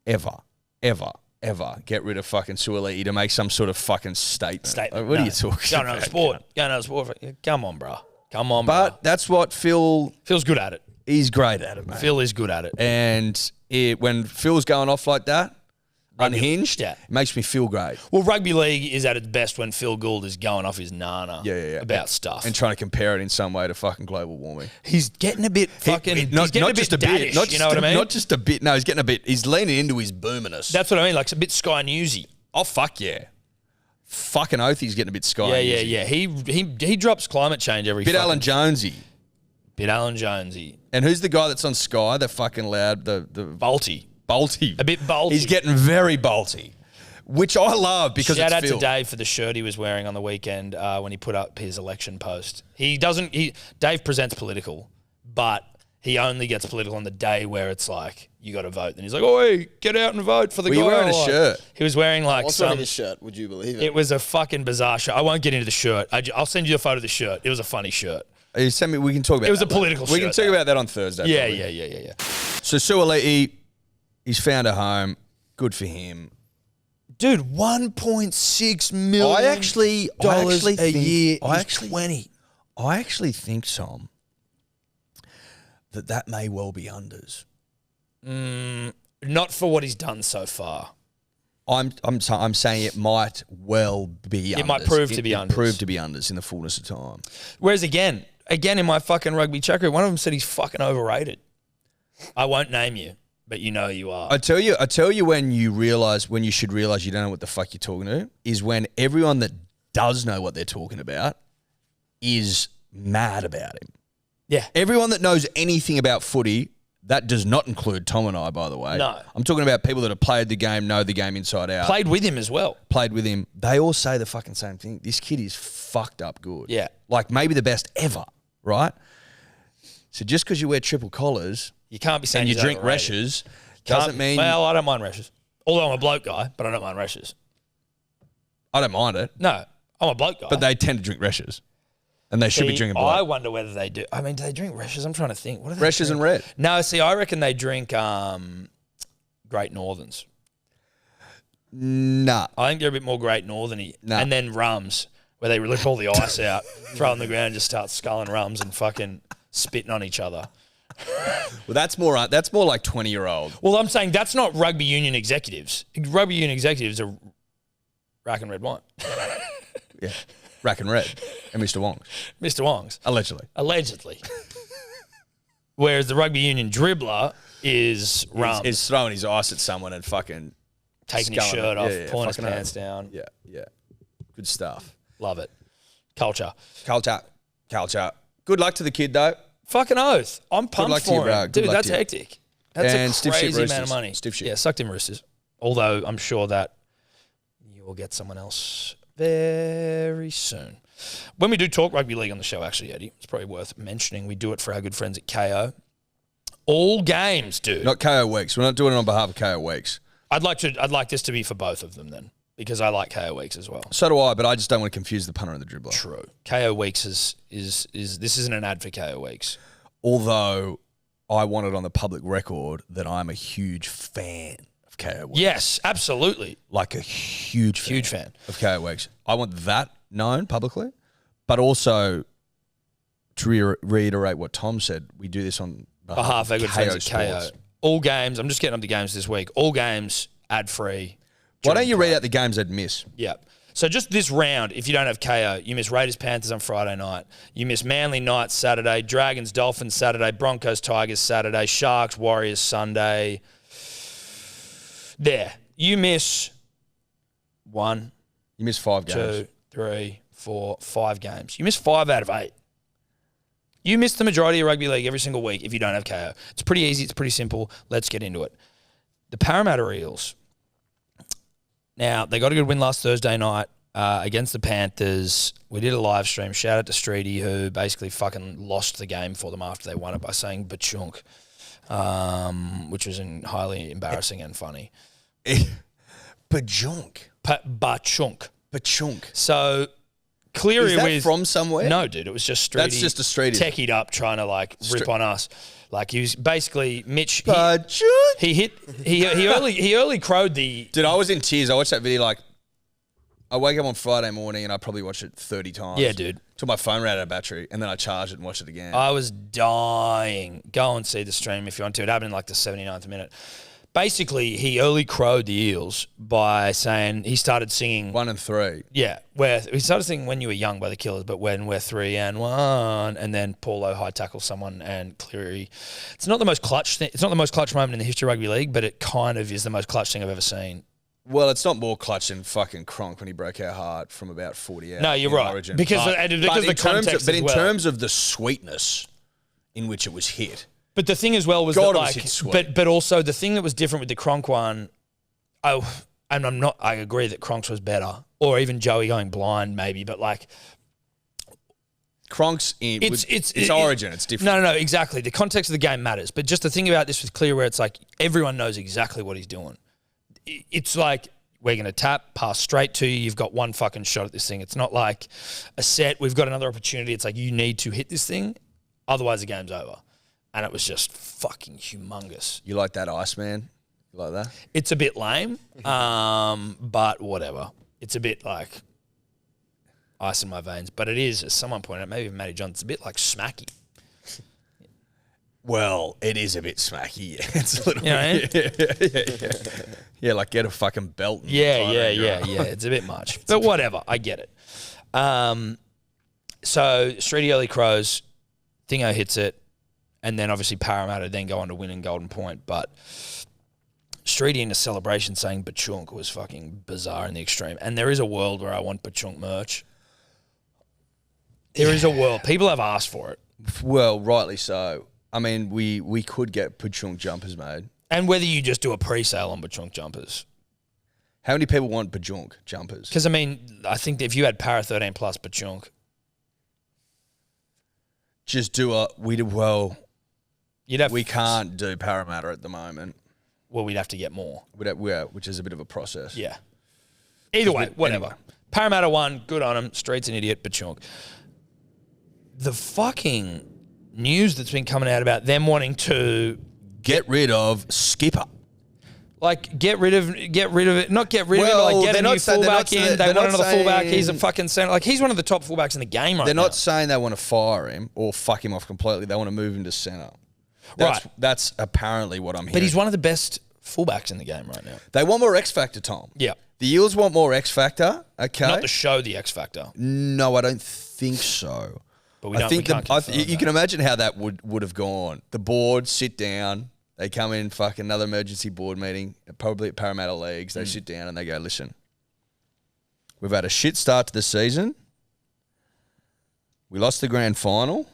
ever, ever, ever get rid of fucking Sua'ali'i to make some sort of fucking statement. Like, what are you talking Go about? another sport. Go another sport. Come on, bro. Come on, bro. But that's what Phil, Phil's good at it. he's great at it, mate. Phil is good at it. And when Phil's going off like that, unhinged, yeah. it makes me feel great. Well, rugby league is at its best when Phil Gould is going off his nana about stuff. And trying to compare it in some way to fucking global warming. He's getting a bit fucking... he's getting a bit daddish, you know what I mean? Not just a bit. No, he's getting a bit. He's leaning into his boominess. That's what I mean. Like, it's a bit Sky Newsy. Oh, fuck yeah. Fucking oath he's getting a bit Sky. Yeah. He drops climate change every Bit fucking... Alan Jonesy. Bit Alan Jonesy. And who's the guy that's on Sky? The fucking loud... The Bolty. Bolty. A bit bolty. He's getting very bolty. Which I love because Shout it's out Phil. to Dave for the shirt he was wearing on the weekend when he put up his election post. Dave presents political, but he only gets political on the day where it's like, you got to vote. And he's like, oi, get out and vote for the guy. Were you wearing a I like. shirt? He was wearing like What's on his shirt? Would you believe it? It was a fucking bizarre shirt. I won't get into the shirt. I'll send you a photo of the shirt. It was a funny shirt. You send me, we can talk about It was that a political later. We can shirt, talk about that on Thursday. Yeah. probably. So Sua'ali'i, he's found a home. Good for him. Dude, $1.6 million I actually a think- year I is actually- 20. I actually think, Tom, that may well be unders. Not for what he's done so far. I'm saying it might well be unders. It might prove to be It unders. prove to be unders in the fullness of time. Whereas again in my fucking rugby chat group, one of them said he's fucking overrated. I won't name you, but you know you are. I tell you when you should realize you don't know what the fuck you're talking to is when everyone that does know what they're talking about is mad about him. Yeah. Everyone that knows anything about footy, that does not include Tom and I, by the way. No. I'm talking about people that have played the game, know the game inside out. Played with him as well. Played with him. They all say the fucking same thing. This kid is fucked up good. Yeah. Like maybe the best ever, right? So just because you wear triple collars You can't be saying and you he's drink overrated. Reshes doesn't mean... Well, I don't mind Reshes. Although I'm a bloke guy, but I don't mind Reshes. I don't mind it. No, I'm a bloke guy. But they tend to drink Reshes. And they should be drinking I blood. wonder whether they do. I mean, do they drink Reshes? I'm trying to think. What do they Reshes drink? and red. No, see, I reckon they drink Great Northerns. Nah. I think they're a bit more Great Northerny. Nah. And then rums, where they rip all the ice out, throw it on the ground, just start sculling rums and fucking spitting on each other. Well, that's more like 20-year-old. Well, I'm saying that's not rugby union executives. Rugby union executives are rack and red wine. Yeah. Rack and red. And Mr. Wong's. Mr. Wong's. Allegedly. Whereas the rugby union dribbler is rum. He's throwing his ice at someone and fucking... Taking his sculling shirt it. off, Yeah, pulling his fucking pants hell. down. Yeah. Good stuff. Love it. Culture. Culture. Good luck to the kid, though. Fucking oath. I'm pumped luck to for you, him. bro. Good Dude, luck that's to you. hectic. That's And a stiff shit crazy amount of roosters. money. Stiff shit. Yeah, sucked in roosters. Although I'm sure that you will get someone else very soon. When we do talk rugby league on the show, actually, Eddie, it's probably worth mentioning. We do it for our good friends at KO. All games, dude. Not KO Weeks. We're not doing it on behalf of KO Weeks. I'd like this to be for both of them then, because I like KO Weeks as well. So do I, but I just don't want to confuse the punter and the dribbler. True. KO Weeks is this isn't an ad for KO Weeks. Although I want it on the public record that I'm a huge fan of KO Weeks. Yes, absolutely. Like a huge fan of KO Weeks. I want that known publicly, but also to reiterate what Tom said, we do this on behalf of our good friends at KO. Sports. All games, I'm just getting up the games this week. All games ad-free. Why don't you read out the games they'd miss? Yeah. So just this round, if you don't have KO, you miss Raiders Panthers on Friday night. You miss Manly Knights Saturday, Dragons Dolphins Saturday, Broncos Tigers Saturday, Sharks Warriors Sunday. There. You miss 1, You miss 5 games. 2, 3, 4, 5 games. You miss 5 out of 8. You miss the majority of rugby league every single week if you don't have KO. It's pretty easy. It's pretty simple. Let's get into it. The Parramatta Eels. Now, they got a good win last Thursday night against the Panthers. We did a live stream. Shout out to Streety, who basically fucking lost the game for them after they won it by saying Bachunk, which was highly embarrassing and funny. Bajunk. Bachunk. Bachunk. So, Cleary Is that with... from somewhere? No, dude. It was just Streety. That's just a Streety. Techied up trying to, like, rip on us. Like, he was basically... Mitch... Bajunk. He early crowed the... Dude, I was in tears. I watched that video like... I wake up on Friday morning and I probably watched it 30 times. Yeah, dude. Till my phone ran out of battery and then I charged it and watched it again. I was dying. Go and see the stream if you want to. It happened in like the 79th minute. Basically, he early crowed the Eels by saying he started singing... 1 and 3. Yeah, where he started singing When You Were Young by the Killers, but when we're 3 and 1, and then Paulo high tackles someone and Cleary. It's not the most clutch thing. It's not the most clutch moment in the history of rugby league, but it kind of is the most clutch thing I've ever seen. Well, it's not more clutch than fucking Cronk when he broke our heart from about 40 out. No, you're right. Origin. Because the context But as in well. terms of the sweetness in which it was hit... But the thing as well was God, that, it was like, hit sweet. but also the thing that was different with the Cronk one, I agree that Cronk's was better, or even Joey going blind maybe, but like Cronk's in it's origin, it's different. No, exactly. The context of the game matters, but just the thing about this was clear where it's like everyone knows exactly what he's doing. It's like we're going to tap, pass straight to you. You've got one fucking shot at this thing. It's not like a set. We've got another opportunity. It's like you need to hit this thing, otherwise the game's over. And it was just fucking humongous. You like that Iceman? You like that? It's a bit lame, but whatever. It's a bit like ice in my veins. But it is, as someone pointed out, maybe even Matty John, it's a bit like smacky. Well, it is a bit smacky. It's a little You know what I mean? Yeah, like get a fucking belt. And Yeah. It's a bit much. But whatever. I get it. So, Streety early crows, Thingo hits it. And then obviously Parramatta then go on to win in Golden Point. But Streety in a celebration saying Bachunk was fucking bizarre in the extreme. And there is a world where I want Bachunk merch. There is a world. People have asked for it. Well, rightly so. I mean, we could get Bachunk jumpers made. And whether you just do a pre-sale on Bachunk jumpers. How many people want Bachunk jumpers? Because, I mean, I think that if you had Para 13 plus Bachunk. Just do a... You'd have, we can't do Parramatta at the moment. Well, we'd have to get more. Which is a bit of a process. Yeah. Either way, whatever. Anyway. Parramatta won. Good on him. Street's an idiot. Bachunk. The fucking news that's been coming out about them wanting to get rid of Skipper. Like, get rid of it. Not get rid of it, but like get a new fullback in. They want another fullback. He's a fucking center. Like, he's one of the top fullbacks in the game right now. They're not saying they want to fire him or fuck him off completely. They want to move him to center. That's apparently what I'm hearing. But he's one of the best fullbacks in the game right now. They want more X Factor, Tom. Yeah. The Eels want more X Factor, okay? Not to show the X Factor. No, I don't think so. But we can't you can imagine how that would have gone. The board sit down. They come in, fucking another emergency board meeting, probably at Parramatta Leagues. They sit down and they go, listen, we've had a shit start to the season. We lost the grand final.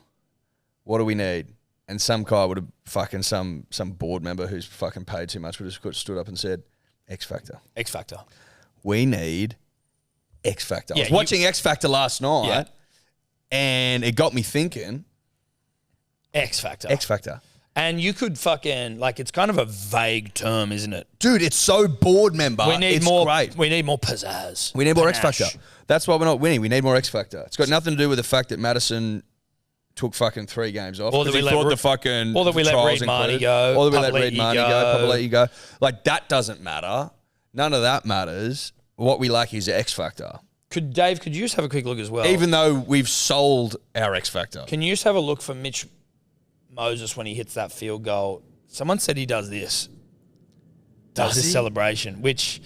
What do we need? And some guy would have fucking, some board member who's fucking paid too much would have stood up and said, X Factor. X Factor. We need X Factor. Yeah, I was watching X Factor last night and it got me thinking. X Factor. X Factor. And you could fucking, like, it's kind of a vague term, isn't it? Dude, it's so board member. It's great. We need more pizzazz. We need more X Factor. That's why we're not winning. We need more X Factor. It's got nothing to do with the fact that Madison took fucking 3 games off. Or that we let Reed Marnie go. Or that we let Reed Marnie go. Probably go. Like, that doesn't matter. None of that matters. What we lack is X Factor. Could you just have a quick look as well? Even though we've sold our X Factor. Can you just have a look for Mitch Moses when he hits that field goal? Someone said he does this. Does this celebration, which...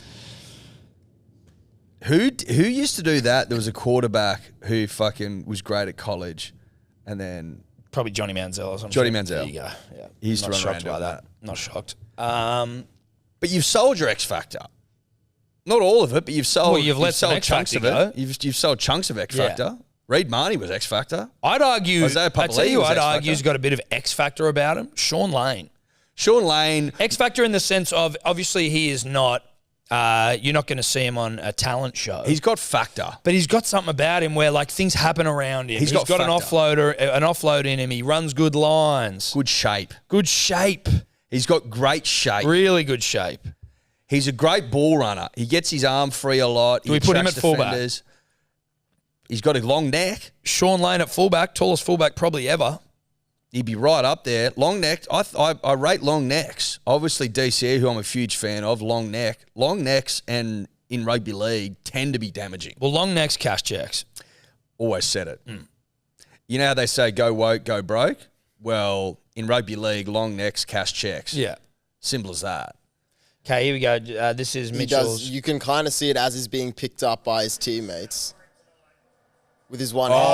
Who used to do that? There was a quarterback who fucking was great at college and then... Probably Johnny Manziel or something. Johnny Manziel. There you go. Yeah. He used to run around by that. Not shocked. But you've sold your X Factor. Not all of it, but you've sold. Well, you've let some sold X chunks Factor of it. go. You've sold chunks of X Factor. Reed Marnie was X Factor. I'd argue. Isaiah I tell Papali'i you, was I'd X argue Factor. he's got a bit of X Factor about him. Sean Lane. Sean Lane. X Factor in the sense of obviously he is not. You're not going to see him on a talent show. He's got factor. But he's got something about him where like things happen around him. He's got an offload in him. He runs good lines. Good shape. Good shape. He's got great shape. Really good shape. He's a great ball runner. He gets his arm free a lot. Do we put him at fullback? Defenders. He's got a long neck. Sean Lane at fullback, tallest fullback probably ever. He'd be right up there. Long neck. I rate long necks. Obviously, DCE, who I'm a huge fan of, long neck. Long necks and in rugby league tend to be damaging. Well, long necks, cash checks. Always said it. You know how they say go woke, go broke? Well, in rugby league, long necks, cash checks. Yeah. Simple as that. Okay, here we go. This is Mitchell's. You can kind of see it as he's being picked up by his teammates with his one hand.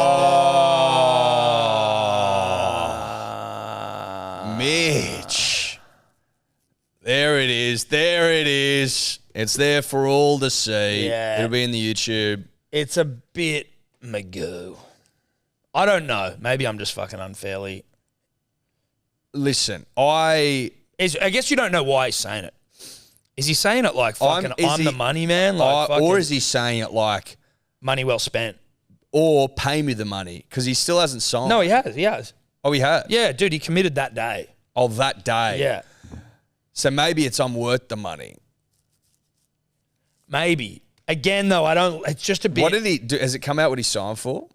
Mitch. There it is. There it is. It's there for all to see. Yeah. It'll be in the YouTube. It's a bit Magoo. I don't know. Maybe I'm just fucking unfairly. Listen, I guess you don't know why he's saying it. Is he saying it like fucking I'm the money man? Like or is he saying it like money well spent? Or pay me the money because he still hasn't signed. No, he has. He has. Oh, he has? Yeah, dude, he committed that day. Oh, that day. Yeah. So maybe it's I'm worth the money. Maybe. Again, though, I don't. It's just a bit. What did he do? Has it come out what he signed for?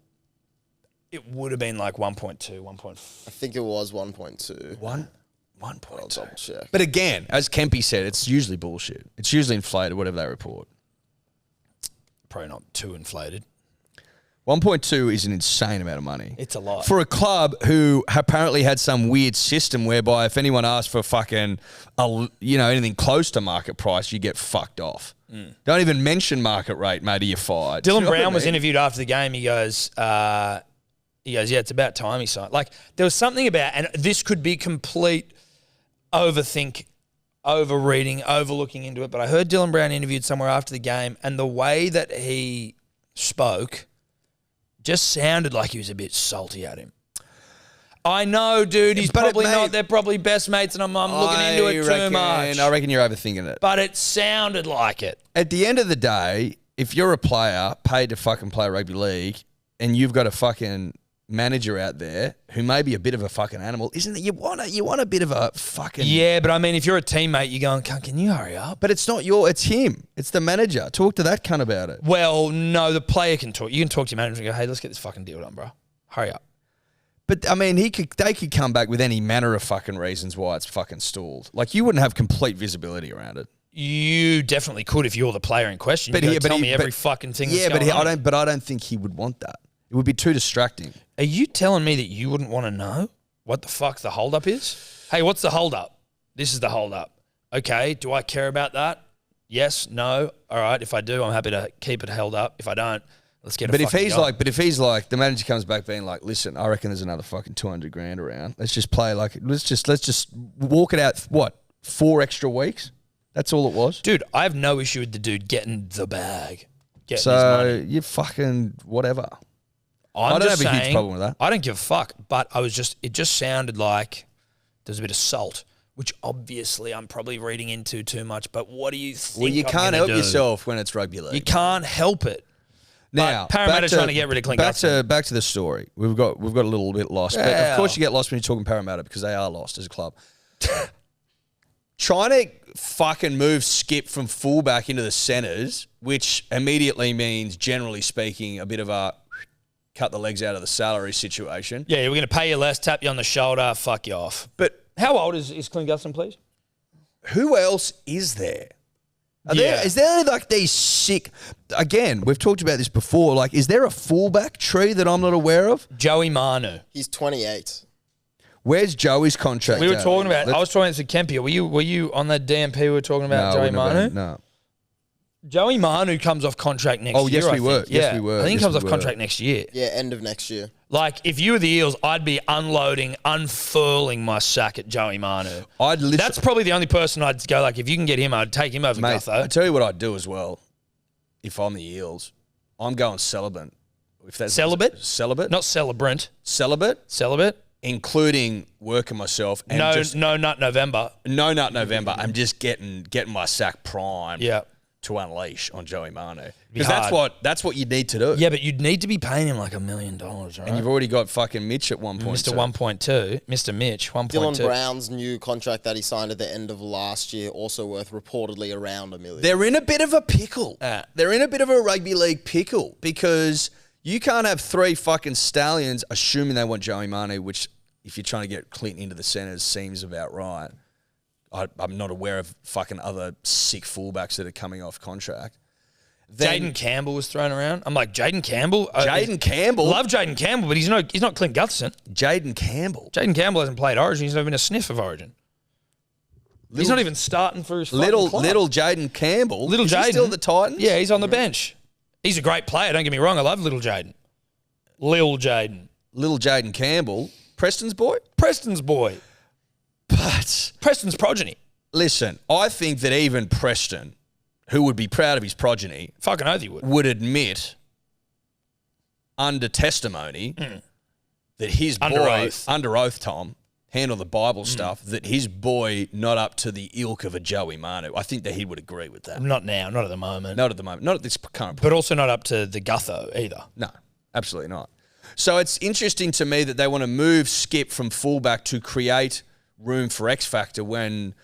It would have been like 1.2, 1.4. I think it was 1.2. 1.2. I'll double check. But again, as Kempy said, it's usually bullshit. It's usually inflated, whatever they report. Probably not too inflated. 1.2 is an insane amount of money. It's a lot. For a club who apparently had some weird system whereby if anyone asked for fucking, anything close to market price, you get fucked off. Don't even mention market rate, mate, or you're fired. Dylan Brown was interviewed after the game. He goes, yeah, it's about time he signed. Like, there was something about, and this could be complete overreading, overlooking into it, but I heard Dylan Brown interviewed somewhere after the game, and the way that he spoke just sounded like he was a bit salty at him. I know, dude, he's probably not. They're probably best mates, and I'm looking into it too much. I reckon you're overthinking it. But it sounded like it. At the end of the day, if you're a player paid to fucking play rugby league and you've got a fucking manager out there who may be a bit of a fucking animal, isn't it? You want a bit of a fucking... Yeah, but I mean, if you're a teammate, you're going, can you hurry up? But it's not it's him. It's the manager. Talk to that cunt about it. Well, no, the player can talk. You can talk to your manager and go, hey, let's get this fucking deal done, bro. Hurry up. But, I mean, they could come back with any manner of fucking reasons why it's fucking stalled. Like, you wouldn't have complete visibility around it. You definitely could if you're the player in question. You tell me every fucking thing that's going on. I don't think he would want that. It would be too distracting. Are you telling me that you wouldn't want to know what the fuck the holdup is? Hey, what's the holdup? This is the holdup. Okay, do I care about that? Yes, no. All right, if I do, I'm happy to keep it held up. If I don't, let's get it. But if he's like, the manager comes back being like, listen, I reckon there's another fucking 200 grand around. Let's just play let's just walk it out. What, 4 extra weeks? That's all it was. Dude, I have no issue with the dude getting the bag. Getting his so you fucking whatever. I don't have a huge problem with that. I don't give a fuck, but it just sounded like there's a bit of salt, which obviously I'm probably reading into too much, but what do you think? Well, you can't help yourself when it's rugby league. You can't help it. Now, Parramatta's trying to get rid of Clint Gutson. Back to the story. We've got a little bit lost. But of course you get lost when you're talking Parramatta because they are lost as a club. Trying to fucking move Skip from fullback into the centres, which immediately means, generally speaking, a bit of a cut the legs out of the salary situation. Yeah, we're going to pay you less, tap you on the shoulder, fuck you off. But how old is Clint Gutson, please? Who else is there? Is there like these sick? Again, we've talked about this before. Like, is there a fullback tree that I'm not aware of? Joey Manu. He's 28. Where's Joey's contract? We were at? talking about. I was talking to Kempy. Were you on that DMP? We were talking about Joey Manu. No. Joey Manu comes off contract next year. Oh, yes, we were. Yeah. Yes, we were. I think he Yes, comes we off were. contract next year. Yeah, end of next year. Like, if you were the Eels, I'd be unfurling my sack at Joey Manu. That's probably the only person I'd go, like, if you can get him, I'd take him over Gutho. I tell you what I'd do as well. If I'm the Eels, I'm going celibate. If that's Celibate? Celibate? Not celebrant. Celibate? Celibate? Including working myself. And No nut November. No nut November. I'm just getting my sack primed. Yeah. To unleash on Joey Manu. Be Because hard. that's what you need to do. Yeah, but you'd need to be paying him like $1 million, right? And you've already got fucking Mitch at 1.2. Mr. 1.2. Mr. Mitch, 1.2. Dylan Brown's new contract that he signed at the end of last year, also worth reportedly around $1 million. They're in a bit of a pickle. They're in a bit of a rugby league pickle because you can't have 3 fucking stallions assuming they want Joey Manu, which if you're trying to get Clinton into the centres seems about right. I'm not aware of fucking other sick fullbacks that are coming off contract. Jaden Campbell was thrown around. I'm like, Jaden Campbell? Jaden Campbell? Love Jaden Campbell, but he's not Clint Gutherson. Jaden Campbell? Jaden Campbell hasn't played Origin. He's not even a sniff of Origin. He's not even starting for his little club. Little Jaden Campbell? Little Is Jaden. he still the Titans? Yeah, he's on the bench. He's a great player, don't get me wrong. I love Little Jaden. Lil Jaden. Little Jaden Campbell? Preston's boy? Preston's boy. But Preston's progeny. listen, I think that even Preston, who would be proud of his progeny, Fucking oath he would admit under testimony that his Under boy, oath. under oath, Tom, handle the Bible stuff, that his boy not up to the ilk of a Joey Manu. I think that he would agree with that. Not now, not at the moment. Not at the moment. Not at this current point. But also not up to the Gutho either. No, absolutely not. So it's interesting to me that they want to move Skip from fullback to create room for X Factor when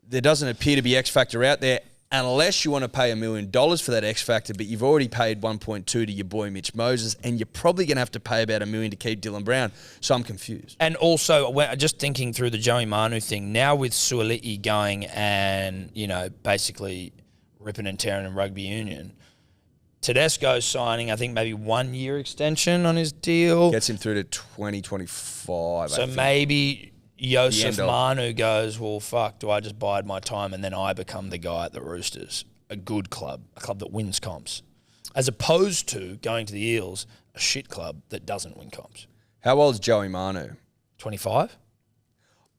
there doesn't appear to be X Factor out there, unless you want to pay $1 million for that X Factor, but you've already paid 1.2 to your boy Mitch Moses, and you're probably going to have to pay about $1 million to keep Dylan Brown. So I'm confused. And also, just thinking through the Joey Manu thing, now with Sua'ali'i going and, basically ripping and tearing in Rugby Union, Tedesco's signing, I think, maybe 1 year extension on his deal. Gets him through to 2025. So I think. maybe Joseph The end of- Manu goes, well, fuck, do I just bide my time and then I become the guy at the Roosters? A good club, a club that wins comps. As opposed to going to the Eels, a shit club that doesn't win comps. How old's Joey Manu? 25?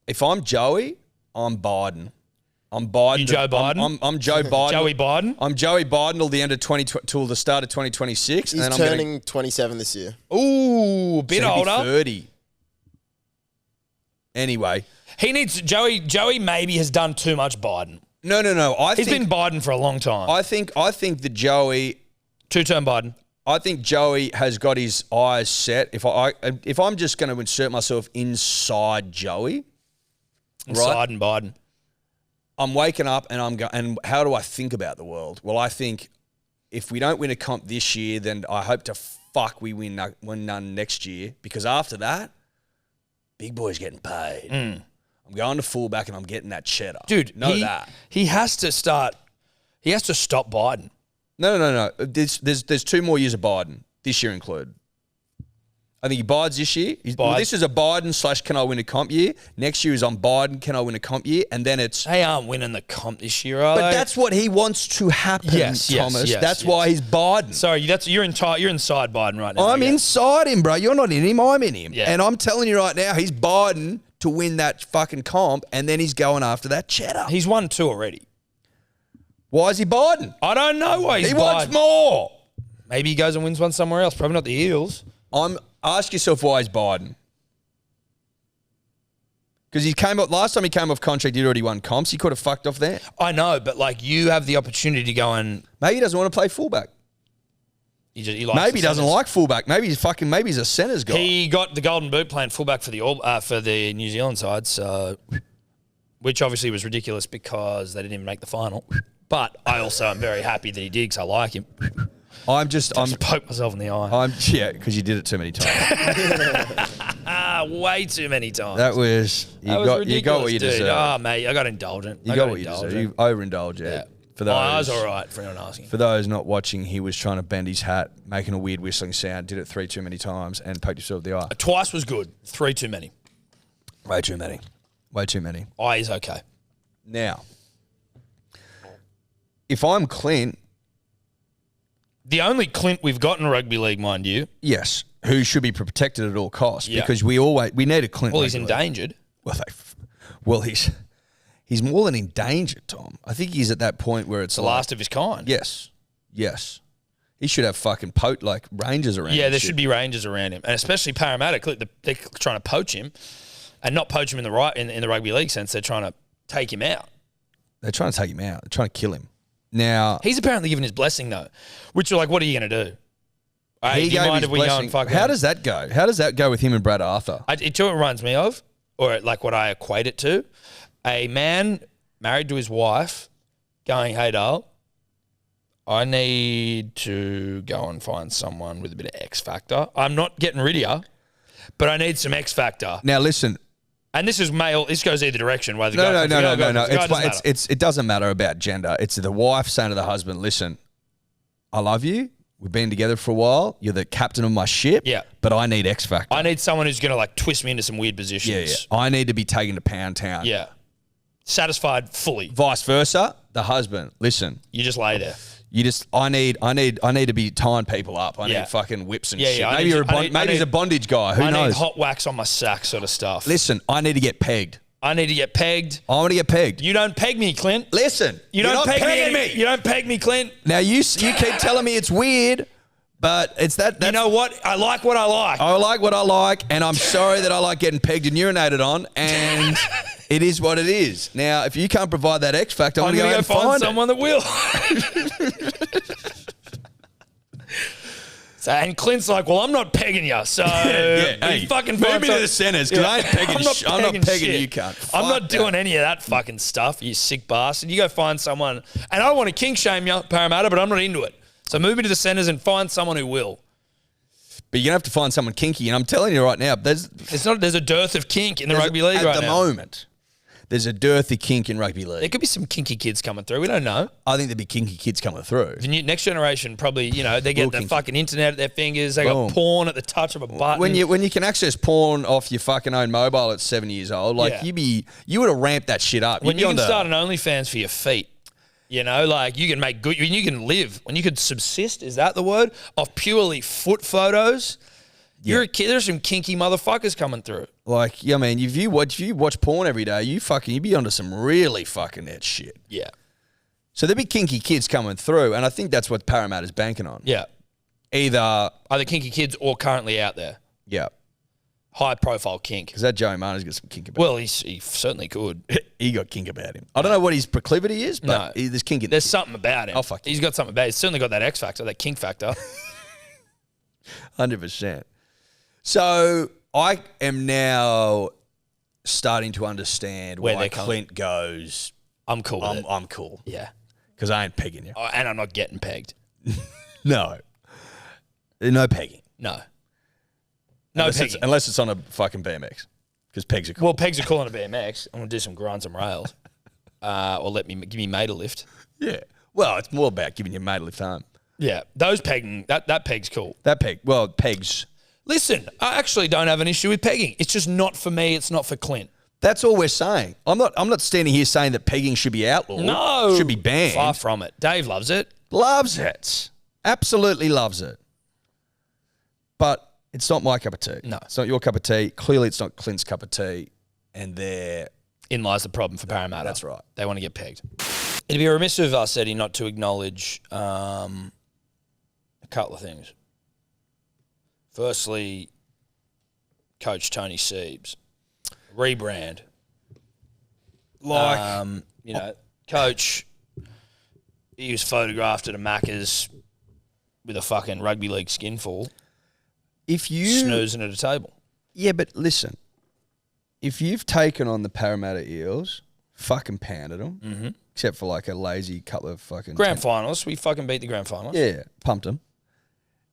If I'm Joey, I'm Biden. I'm Biden. You Joe Biden? I'm Joe Biden. Joey Biden? I'm Joey Biden till the end of till the start of 2026. He's and then turning 27 this year. Ooh, a bit so he'll be older. 30. Anyway, He needs Joey maybe has done too much Biden. no. He's been Biden for a long time. I think that Joey. Two-term Biden. I think Joey has got his eyes set. If I'm just going to insert myself inside Joey, Inside and Biden. I'm waking up and I'm going. And how do I think about the world? Well, I think if we don't win a comp this year, then I hope to fuck we win none next year, because after that, big boy's getting paid. I'm going to fullback and I'm getting that cheddar. Dude, know that. He has to start. He has to stop Biden. No. There's 2 more years of Biden, this year included. I think he bides this year. Well, this is a Biden / can I win a comp year. Next year is on Biden, can I win a comp year? And then it's... They aren't winning the comp this year, are But they? that's what he wants to happen, Yes, Thomas. yes, That's yes. why he's Biden. Sorry, you're inside Biden right now. I'm I guess. inside him, bro. You're not in him. I'm in him. Yeah. And I'm telling you right now, he's Biden to win that fucking comp, and then he's going after that cheddar. He's won 2 already. Why is he Biden? I don't know why he's He Biden. wants more. Maybe he goes and wins one somewhere else. Probably not the Eels. Ask yourself why he's Biden. Because last time he came off contract, he'd already won comps. He could have fucked off there. I know, but you have the opportunity to go and Maybe he doesn't want to play fullback. he likes Maybe the he doesn't centres. like fullback. Maybe he's a centres guy. He got the Golden Boot playing fullback for the New Zealand side, so which obviously was ridiculous because they didn't even make the final. But I also am very happy that he did because I like him. I'm Just poke myself in the eye. because you did it too many times. Way too many times. That was That was ridiculous, you got what you dude. deserve. Oh, mate, I got indulgent. You got what you deserve. You overindulged, yeah. For I those, was all right for anyone asking. for those not watching, he was trying to bend his hat, making a weird whistling sound, did it 3 too many times, and poked himself in the eye. Twice was good. 3 too many. Way too many. Way too many. Eye is okay. Now, if I'm Clint, The only Clint we've got in rugby league, mind you. yes, who should be protected at all costs, Yeah. because we need a Clint. Well, he's rugby league. endangered. Well, he's more than endangered, Tom. I think he's at that point where it's The last of his kind. Yes. He should have fucking rangers around him. Yeah, there should be rangers around him, and especially Parramatta. They're trying to poach him, and not poach him in the rugby league sense. They're trying to take him out. They're trying to take him out. They're trying to kill him. Now, He's apparently given his blessing though, which you're like, what are you going to do? Hey, he do you gave mind his if we go blessing. and fucking? How does that go? How does that go with him and Brad Arthur? It reminds me of, or like what I equate it to, a man married to his wife going, hey, Dale, I need to go and find someone with a bit of X factor. I'm not getting rid of you, but I need some X factor. Now, listen. And this is male. This goes either direction. No. It doesn't matter about gender. It's the wife saying to the husband, listen, I love you. We've been together for a while. You're the captain of my ship. Yeah. But I need X factor. I need someone who's going to like twist me into some weird positions. Yeah. I need to be taken to Pound Town. Yeah. Satisfied fully. Vice versa, the husband, listen. You just lay there. I need to be tying people up. I Yeah. need fucking whips and Yeah, shit. yeah, Maybe he's a bondage guy. Who I knows? need hot wax on my sack sort of stuff. Listen, I need to get pegged. I need to get pegged. I want to get pegged. You don't peg me, Clint. Listen, You you're don't not peg pegging me. You don't peg me, Clint. Now you keep telling me it's weird, but it's that. You know what? I like what I like. I like what I like, and I'm sorry that I like getting pegged and urinated on, and it is what it is. Now, if you can't provide that X factor, I'm going to go find someone that will. So, and Clint's like, well, I'm not pegging you, so Hey, fucking move me to the centres because I ain't pegging. I'm not pegging shit. you, cunt. I'm Fuck not doing any of that fucking stuff, you sick bastard. You go find someone, and I don't want to kink shame you, Parramatta, but I'm not into it. So move me to the centres and find someone who will. But you're going to have to find someone kinky, and I'm telling you right now, there's a dearth of kink in the rugby league right now. At the moment, there's a dearthy kink in rugby There league. could be some kinky kids coming through. We don't know. I think there'd be kinky kids coming through. The next generation probably, they get the kinky. fucking internet at their fingers. They Boom. got porn at the touch of a button. When you can access porn off your fucking own mobile at 7 years old, like Yeah. you would have ramped that shit up. When you can start an OnlyFans for your feet, like you can make good, when you can live, when you can subsist, is that the word? Off purely foot photos. You're a kid. There's some kinky motherfuckers coming through. Like, yeah, man, if you watch porn every day, you'd be onto some really fucking net shit. Yeah. So there'd be kinky kids coming through, and I think that's what Parramatta's banking on. Yeah. Either kinky kids or currently out there. yeah, High profile kink. because that Joey Marner's got some kink about Well, he certainly could. him. He got kink about him. I don't know what his proclivity is, but No. there's kink in There's something about him. Oh, fuck He's got something about him. He's certainly got that X factor, that kink factor. 100%. So I am now starting to understand Where why they're coming. Clint goes, I'm cool with it. I'm cool. Yeah. Because I ain't pegging you. Oh, and I'm not getting pegged. No. No pegging. No unless pegging. Unless it's on a fucking BMX. Because pegs are cool. Well, pegs are cool on a BMX. I'm going to do some grinds and rails. Or give me mate a lift. Yeah. Well, it's more about giving your mate a lift home. Yeah. Those pegging, that peg's cool. Pegs. Listen, I actually don't have an issue with pegging. It's just not for me. It's not for Clint. That's all we're saying. I'm not standing here saying that pegging should be outlawed. No. Should be banned. Far from it. Dave loves it. Loves it. Absolutely loves it. But it's not my cup of tea. No. It's not your cup of tea. Clearly, it's not Clint's cup of tea. And In lies the problem for Parramatta. That's right. They want to get pegged. It'd be remiss of us, Eddie, not to acknowledge a couple of things. Firstly, Coach Tony Siebes. Rebrand. Coach, he was photographed at a Macca's with a fucking rugby league skinful, snoozing at a table. Yeah, but listen. If you've taken on the Parramatta Eels, fucking pounded them, except for like a lazy couple of fucking... Grand finals. We fucking beat the grand finals. Yeah, pumped them.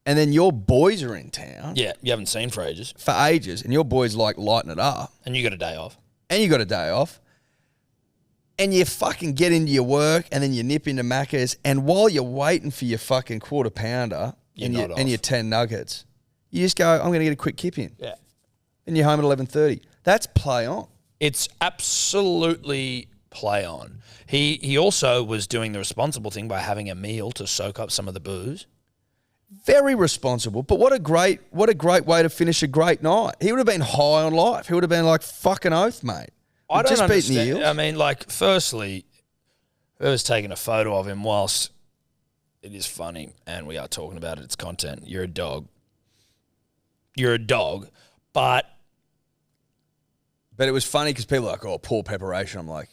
And then your boys are in town Yeah, you haven't seen for ages. for ages, and your boys like lighting it up, And you got a day off. and you got a day off. and you fucking get into your work and then you nip into Macca's, and while you're waiting for your fucking quarter pounder and your 10 nuggets, you just go, I'm going to get a quick kip in. Yeah. And you're home at 11:30. That's play on. It's absolutely play on. He also was doing the responsible thing by having a meal to soak up some of the booze. Very responsible. But what a great way to finish a great night. He would have been high on life. He would have been like, fucking oath, mate. I don't just beaten the understand. Eels. I mean, like, firstly, whoever's taking a photo of him, whilst it is funny and we are talking about its content, you're a dog. You're a dog. But it was funny because people are like, oh, poor preparation. I'm like,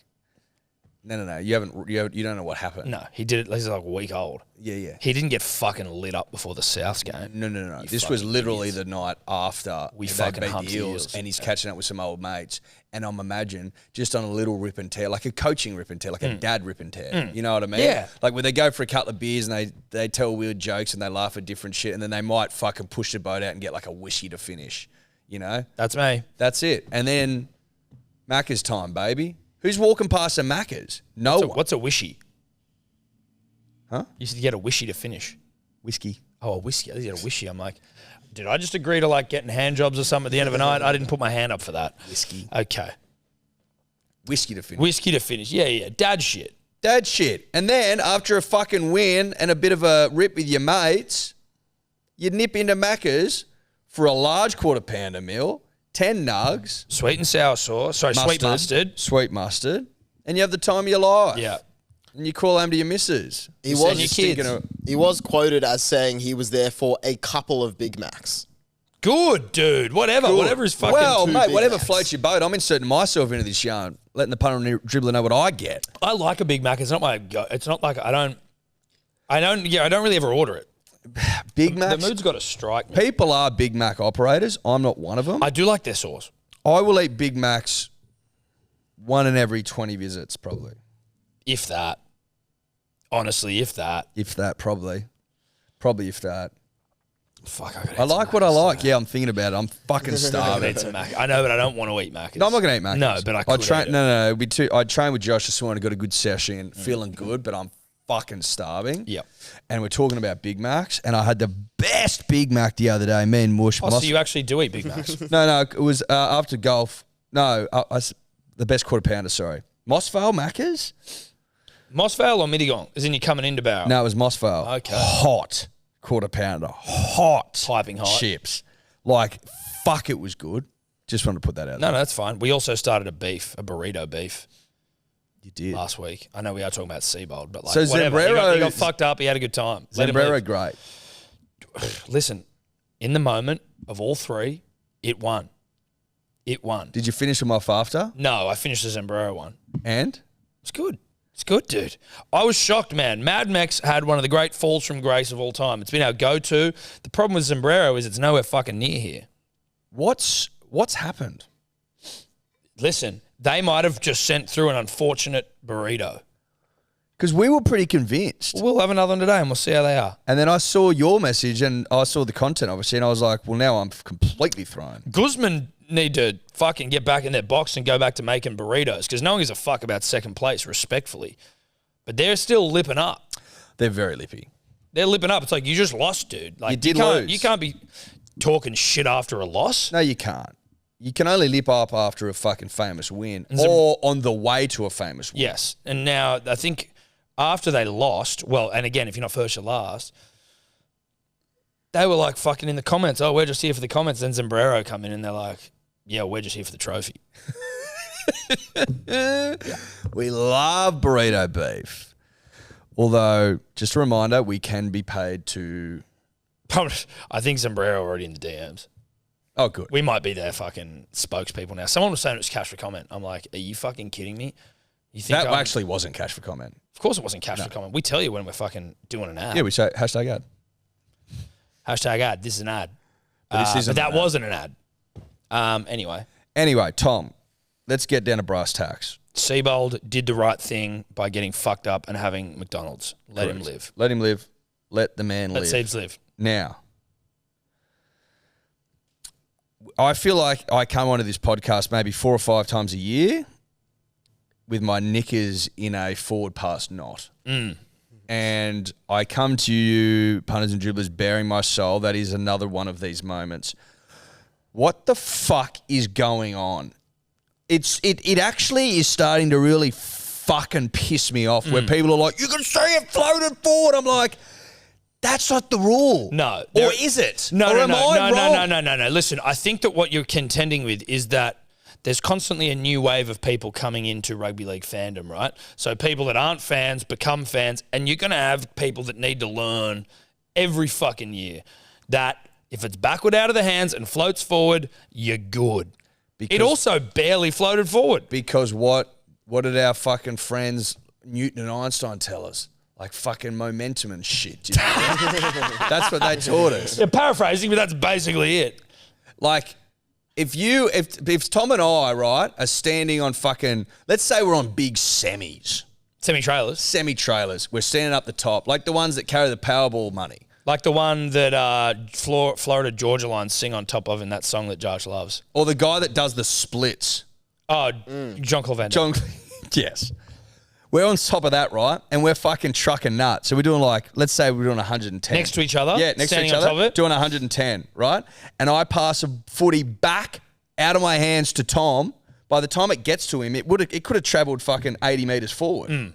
no. You don't know what happened. no, he did it. He's like a week old. Yeah. He didn't get fucking lit up before the South game. No. You This was fucking literally idiots. the night after We they fucking beat humped the the Eels, Eels. and he's catching up with some old mates. And I'm imagine just on a little rip and tear, like a coaching rip and tear, like a dad rip and tear. You know what I mean? Yeah. Like where they go for a couple of beers and they tell weird jokes and they laugh at different shit, and then they might fucking push the boat out and get like a wishy to finish. You know? That's me. That's it. And then Macca's time, baby. Who's walking past the Macca's? No one. What's a wishy? Huh? You should get a wishy to finish. Whiskey. Oh, a whiskey. I get a wishy. I'm like, did I just agree to like getting hand jobs or something at the end of a night? I didn't put my hand up for that. Whiskey. Okay. Whiskey to finish. Whiskey to finish. Yeah. Dad shit. Dad shit. And then after a fucking win and a bit of a rip with your mates, you nip into Macca's for a large quarter pounder meal, 10 nugs, Sweet and sour sauce. Sorry, sweet mustard. sweet mustard, and you have the time of your life. Yeah. And you call home to your missus. He You was send your kids. He was quoted as saying he was there for a couple of Big Macs. Good, dude. Whatever is fucking. Well, two mate, Big whatever Macs. floats your boat. I'm inserting myself into this yarn, letting the punter and dribbler know what I get. I like a Big Mac. It's not my go. It's not like I don't really ever order it. Big The Macs. mood's got to strike me. People are Big Mac operators. I'm not one of them. I do like their sauce. I will eat Big Macs one in every 20 visits, probably. If that. Honestly, if that. If that, probably. Probably if that. Fuck, I I like what I like. Yeah, I'm thinking about it. I'm fucking I starving. eat some Mac. I know, but I don't want to eat Mac. No, I'm not going to eat Mac. No, but I could train. eat it. No. It'd be too. I trained with Josh this morning. Got a good session. Feeling good, but I'm fucking starving. Yep. And we're talking about Big Macs, and I had the best Big Mac the other day. Me and Mush. Oh, so you actually do eat Big Macs? No. It was after golf. No, the best quarter pounder. Sorry, Mossvale Macca's. Mossvale or Mittagong? As in you're coming into Barrow? No, it was Mossvale. Okay. Hot quarter pounder. Hot. Piping hot. Chips. Like, fuck, it was good. Just wanted to put that out No, there. that's fine. We also started a burrito beef You did. last week. I know we are talking about Seabold, but like So whatever. He Zembrero- got fucked up. He had a good time. Let him Zembrero, live. great. Listen, in the moment of all three, it won. It won. Did you finish them off after? No, I finished the Zembrero one. And? It's good. It's good, dude. I was shocked, man. Mad Max had one of the great falls from grace of all time. It's been our go-to. The problem with Zembrero is it's nowhere fucking near here. What's happened? Listen, they might have just sent through an unfortunate burrito. Because we were pretty convinced. We'll have another one today and we'll see how they are. And then I saw your message and I saw the content, obviously, and I was like, well, now I'm completely thrown. Guzman need to fucking get back in their box and go back to making burritos because no one gives a fuck about second place, respectfully. But they're still lipping up. They're very lippy. They're lipping up. It's like, you just lost, dude. Like, You did can't, lose. You can't be talking shit after a loss. No, you can't. You can only lip up after a fucking famous win or on the way to a famous win. Yes. And now I think after they lost, well, and again, if you're not first, you're last, they were like fucking in the comments, oh, we're just here for the comments. Then Zembrero come in and they're like, yeah, we're just here for the trophy. We love burrito beef. Although, just a reminder, we can be paid to... I think Zembrero already in the DMs. Oh, good. We might be their fucking spokespeople now. Someone was saying it was cash for comment. I'm like, are you fucking kidding me? You think That I'm- actually wasn't cash for comment. Of course it wasn't cash for comment. We tell you when we're fucking doing an ad. Yeah, we say hashtag ad. Hashtag ad. This is an ad. But this isn't but that an ad. wasn't an ad. Anyway, Anyway, Tom, let's get down to brass tacks. Seabold did the right thing by getting fucked up and having McDonald's. Let him Correct. live. Let him live. Let the man Let live. Seabs live. Now, I feel like I come onto this podcast maybe 4 or 5 times a year, with my knickers in a forward pass knot. And I come to you, punters and dribblers, bearing my soul. That is another one of these moments. What the fuck is going on? It actually is starting to really fucking piss me off where people are like, you can see it floated forward. I'm like, that's not the rule. No. Or is it? No, or no, am no, I no, wrong? no, no, no, no. Listen, I think that what you're contending with is that there's constantly a new wave of people coming into rugby league fandom, right? So people that aren't fans become fans, and you're going to have people that need to learn every fucking year that if it's backward out of the hands and floats forward, you're good. It also barely floated forward. Because what did our fucking friends Newton and Einstein tell us? Like fucking momentum and shit. You know? That's what they taught us. They're paraphrasing, but that's basically it. Like, if Tom and I, right, are standing on fucking, let's say we're on big semis. Semi-trailers. We're standing up the top, like the ones that carry the Powerball money. Like the one that Florida Georgia Line sing on top of in that song that Josh loves. Or the guy that does the splits. Oh, John Clavander. Yes. We're on top of that, right? And we're fucking trucking nuts. So we're doing like, let's say we're doing 110. Next to each other? Yeah, next to each on other. top of it? Doing 110, right? And I pass a footy back out of my hands to Tom. By the time it gets to him, it could have travelled fucking 80 metres forward.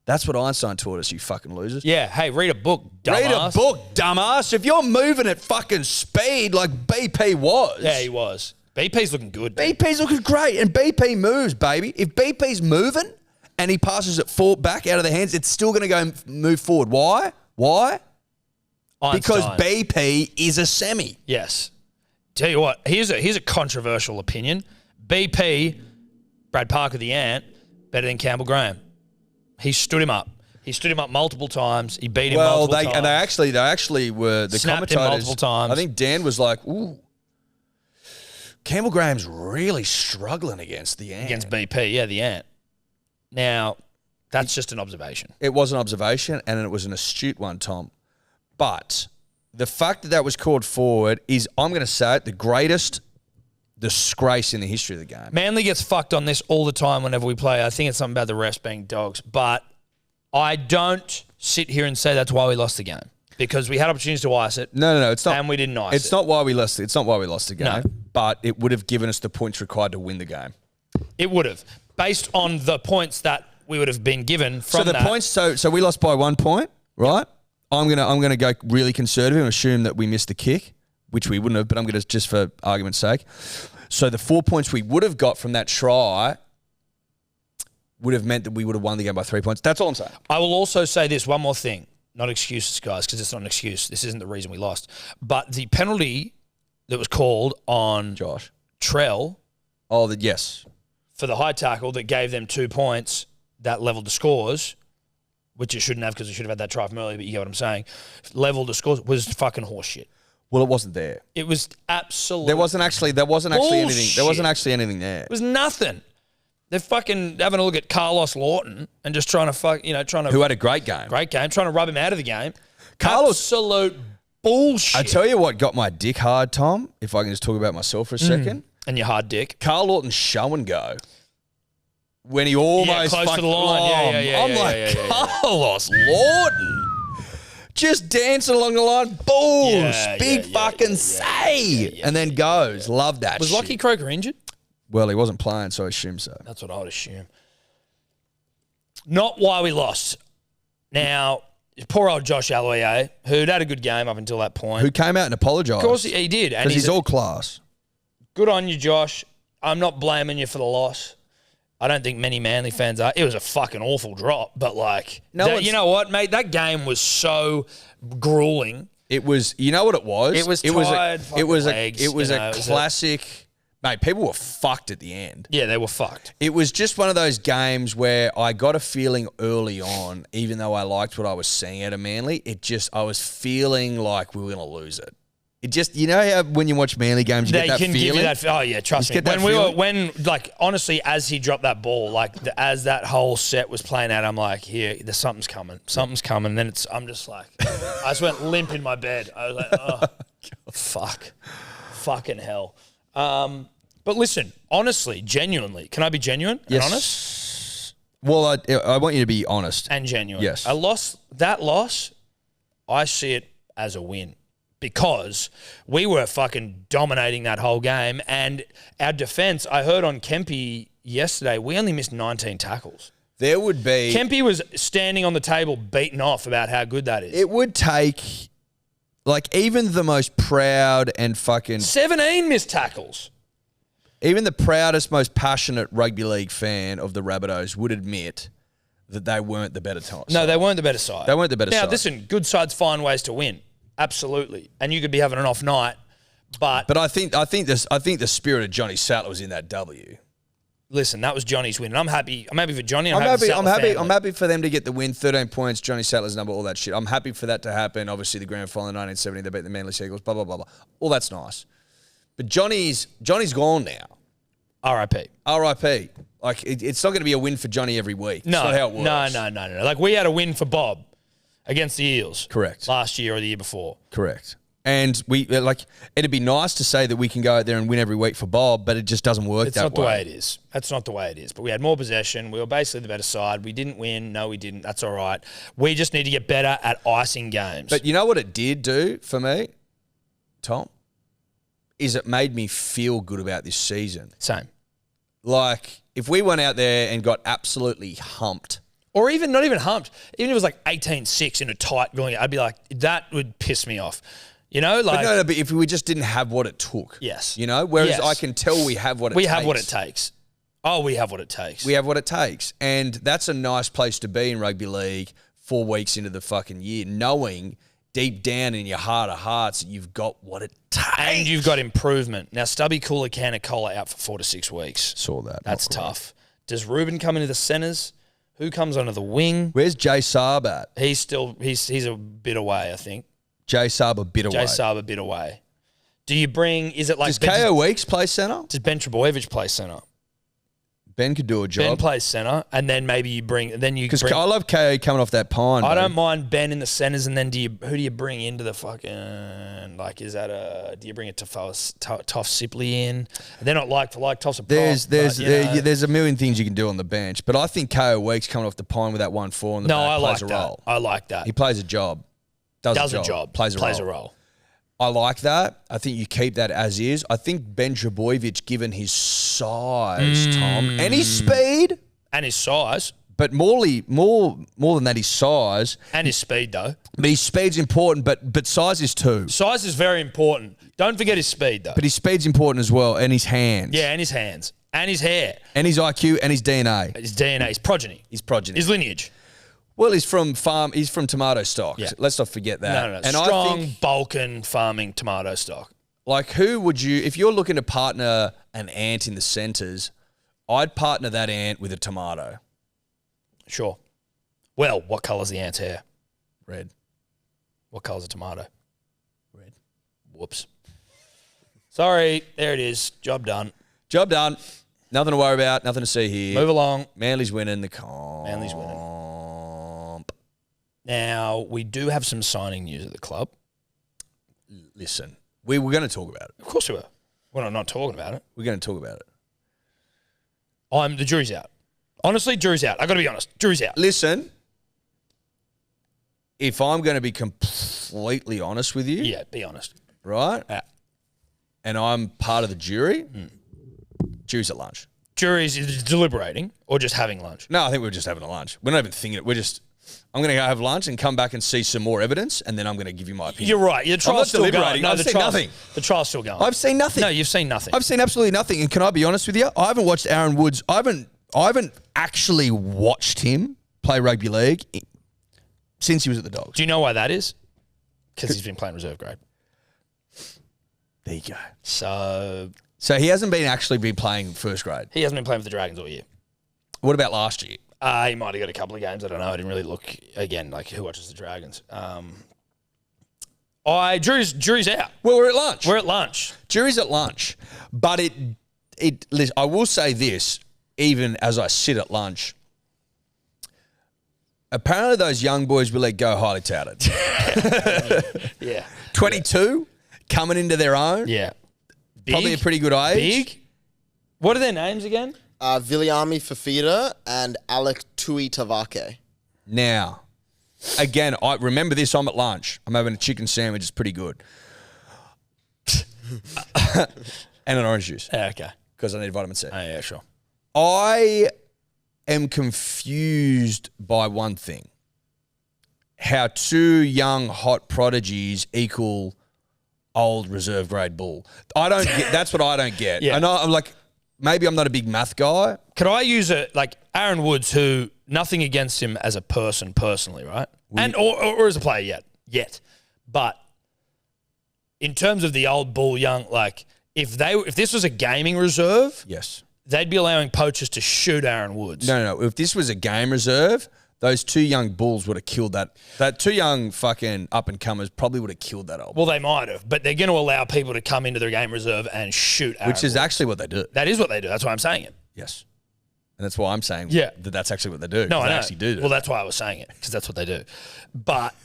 That's what Einstein taught us, you fucking losers. Yeah, hey, read a book, dumbass. Read a book, dumbass. If you're moving at fucking speed like BP was. Yeah, he was. BP's looking good. BP's looking great, and BP moves, baby. If BP's moving and he passes it back out of the hands, it's still going to go move forward. Why? Einstein. Because BP is a semi. Yes. Tell you what, here's a controversial opinion. BP, Brad Parker the Ant, better than Campbell Graham. He stood him up. He stood him up multiple times. He beat him multiple times. And they actually were the Snapped him commentators. multiple times. I think Dan was like, ooh, Campbell Graham's really struggling against the Ant. Against BP, yeah, the Ant. Now, that's just an observation. It was an observation, and it was an astute one, Tom. But the fact that was called forward is, I'm going to say it, the greatest disgrace in the history of the game. Manly gets fucked on this all the time whenever we play. I think it's something about the refs being dogs. But I don't sit here and say that's why we lost the game. Because we had opportunities to ice it. No, it's not. And we didn't ice it. It's not why we lost. It's not why we lost the game. No. But it would have given us the points required to win the game. It would have. Based on the points that we would have been given from that. Points. So we lost by 1 point, right? I'm gonna go really conservative and assume that we missed the kick, which we wouldn't have. But I'm gonna, just for argument's sake. So the 4 points we would have got from that try would have meant that we would have won the game by 3 points. That's all I'm saying. I will also say this, one more thing. Not excuses, guys, because it's not an excuse. This isn't the reason we lost. But the penalty that was called on Josh Trell. Oh, yes. For the high tackle that gave them 2 points, that leveled the scores, which it shouldn't have because we should have had that try from earlier, but you get what I'm saying. Leveled the scores was fucking horseshit. Well, it wasn't there. It was absolute. There wasn't actually anything. There wasn't actually anything there. It was nothing. They're fucking having a look at Carlos Lawton and just trying to Who had a great game. trying to rub him out of the game. Carlos, absolute bullshit. I tell you what got my dick hard, Tom, if I can just talk about myself for a second. And your hard dick. Carl Lawton's show and go. When he almost close to the line. Yeah. I'm like, Carlos Lawton. Just dancing along the line. Balls. Big fucking say. And then goes. Love that Was shit. Lockie Croker injured? Well, he wasn't playing, so I assume so. That's what I would assume. Not why we lost. Now, poor old Josh Aloiai, who'd had a good game up until that point. Who came out and apologised. Of course he did. Because he's all class. Good on you, Josh. I'm not blaming you for the loss. I don't think many Manly fans are. It was a fucking awful drop, but you know what, mate? That game was so grueling. It was, you know what it was? It was tired legs. It was a classic. Mate, people were fucked at the end. Yeah, they were fucked. It was just one of those games where I got a feeling early on, even though I liked what I was seeing out of Manly, I was feeling like we were going to lose it. It just, you know how when you watch Manly games, you get that feeling? Give you that. Oh yeah, trust me. Honestly, as he dropped that ball, as that whole set was playing out, I'm like, here, there's something's coming. Something's coming. And then I'm just like, I just went limp in my bed. I was like, oh, fuck, fucking hell. But listen, honestly, genuinely, can I be genuine and honest? Well, I want you to be honest. and genuine. Yes. That loss, I see it as a win because we were fucking dominating that whole game. And our defense, I heard on Kempy yesterday, we only missed 19 tackles. There would be... Kempy was standing on the table beaten off about how good that is. It would take, like, even the most proud and fucking... 17 missed tackles. Even the proudest, most passionate rugby league fan of the Rabbitohs would admit that they weren't the better side. No, they weren't the better side. They weren't the better now, side. listen, good sides find ways to win. Absolutely. And you could be having an off night, but I think the spirit of Johnny Sattler was in that W. listen, that was Johnny's win. And I'm happy for Johnny. I'm happy for them to get the win. 13 points, Johnny Sattler's number, all that shit. I'm happy for that to happen. Obviously, the grand final in 1970, they beat the Manly Seagulls, blah, blah, blah, blah. All that's nice. But Johnny's gone now. R.I.P. R.I.P. Like, it's not going to be a win for Johnny every week. No, That's not how it works. No. Like, we had a win for Bob against the Eels. Correct. Last year or the year before. Correct. And it'd be nice to say that we can go out there and win every week for Bob, but it just doesn't work It's that way. not the way it is. That's not the way it is. But we had more possession. We were basically the better side. We didn't win. No, we didn't. That's all right. We just need to get better at icing games. But you know what it did do for me, Tom? Is it made me feel good about this season. Same. Like, if we went out there and got absolutely humped. Or even, not even humped. Even if it was like 18-6 in a tight going, I'd be like, that would piss me off. You know, like... But if we just didn't have what it took. Yes. You know? Whereas Yes. I can tell we have what it takes. We have what it takes. Oh, we have what it takes. We have what it takes. And that's a nice place to be in rugby league 4 weeks into the fucking year, knowing deep down in your heart of hearts that you've got what it takes. And you've got improvement. Now, Stubby Cooler Canna Cola out for 4 to 6 weeks. Saw that. That's Not great. tough. Does Ruben come into the centres? Who comes onto the wing? Where's Jay Saab at? He's a bit away, I think. Jay Saab a bit away. Jay Saab a bit away. Do you bring, is it like... Does KO Weeks play centre? Does Ben Trebojevic play centre? Ben could do a Ben job. plays centre, and then maybe you bring... Because I love KO coming off that pine. I buddy. don't mind Ben in the centres, and then who do you bring into the fucking... Like, is that do you bring a Toff Sipley in? They're not like for like. Toff's a prop. There's a million things you can do on the bench, but I think KO Weeks coming off the pine with that 1-4 in the back plays a role. I like that. He plays a job. Does a job. Plays a role. I like that. I think you keep that as is. I think Ben Trebojevic, given his size, Tom, and his speed, And his size. but more than that, his size. And his speed, though. But his speed's important, but size is too. Size is very important. Don't forget his speed, though. But his speed's important as well, and his hands. Yeah, and his hands. And his hair. And his IQ and his DNA. His DNA. His progeny. His progeny. His lineage. Well, he's from tomato stock. Yeah. Let's not forget that. No. And Strong, I think, Balkan farming tomato stock. like, who would you, if you're looking to partner an ant in the centres, I'd partner that ant with a tomato. Sure. Well, what colour's the ant's hair? Red. What colour's a tomato? Red. Whoops. Sorry. There it is. Job done. Job done. Nothing to worry about. Nothing to see here. Move along. Manly's winning the comp. Manly's winning. Now, we do have some signing news at the club. Listen, we were going to talk about it. Of course we were. We're not talking about it. We're going to talk about it. The jury's out. Honestly, jury's out. I got to be honest. Jury's out. Listen, if I'm going to be completely honest with you, Yeah, be honest. right? Yeah. And I'm part of the jury, jury's at lunch. Jury's either deliberating or just having lunch. No, I think we're just having a lunch. We're not even thinking it. I'm going to go have lunch and come back and see some more evidence, and then I'm going to give you my opinion. You're right. Your trial's still going. deliberating. No, I've seen nothing. The trial's still going. I've seen nothing. No, you've seen nothing. I've seen absolutely nothing. And can I be honest with you? I haven't watched Aaron Woods. I haven't actually watched him play rugby league since he was at the Dogs. Do you know why that is? Because he's been playing reserve grade. There you go. So So he hasn't actually been playing first grade. he hasn't been playing for the Dragons all year. What about last year? He might have got a couple of games. I don't know. I didn't really look. Again, like, who watches the Dragons? Jury's out. Well, we're at lunch. We're at lunch. Jury's at lunch. But listen, I will say this, even as I sit at lunch, apparently those young boys we let go highly touted. Yeah. 22, coming into their own. Yeah. Probably a pretty good age. Big. What are their names again? Viliami Fafita and Alec Tui Tavake. Now, again, I remember this. I'm at lunch. I'm having a chicken sandwich. It's pretty good. And an orange juice. Yeah, okay. Because I need vitamin C. Oh, yeah, sure. I am confused by one thing. How two young, hot prodigies equal old reserve grade bull. I don't get, that's what I don't get. Yeah. And I'm like, maybe I'm not a big math guy. Could I use like Aaron Woods, who nothing against him as a person personally, right? Or as a player yet. But in terms of the old bull young, like if this was a gaming reserve, Yes. they'd be allowing poachers to shoot Aaron Woods. No. If this was a game reserve, those two young bulls would have killed that. That two young fucking up and comers probably would have killed that old. Well, they might have, but they're going to allow people to come into their game reserve and shoot Aaron Which is Woods. actually what they do. That is what they do. That's why I'm saying it. Yes. And that's why I'm saying Yeah. that that's actually what they do. No, I they know. actually do. Well, that's why I was saying it, because that's what they do. But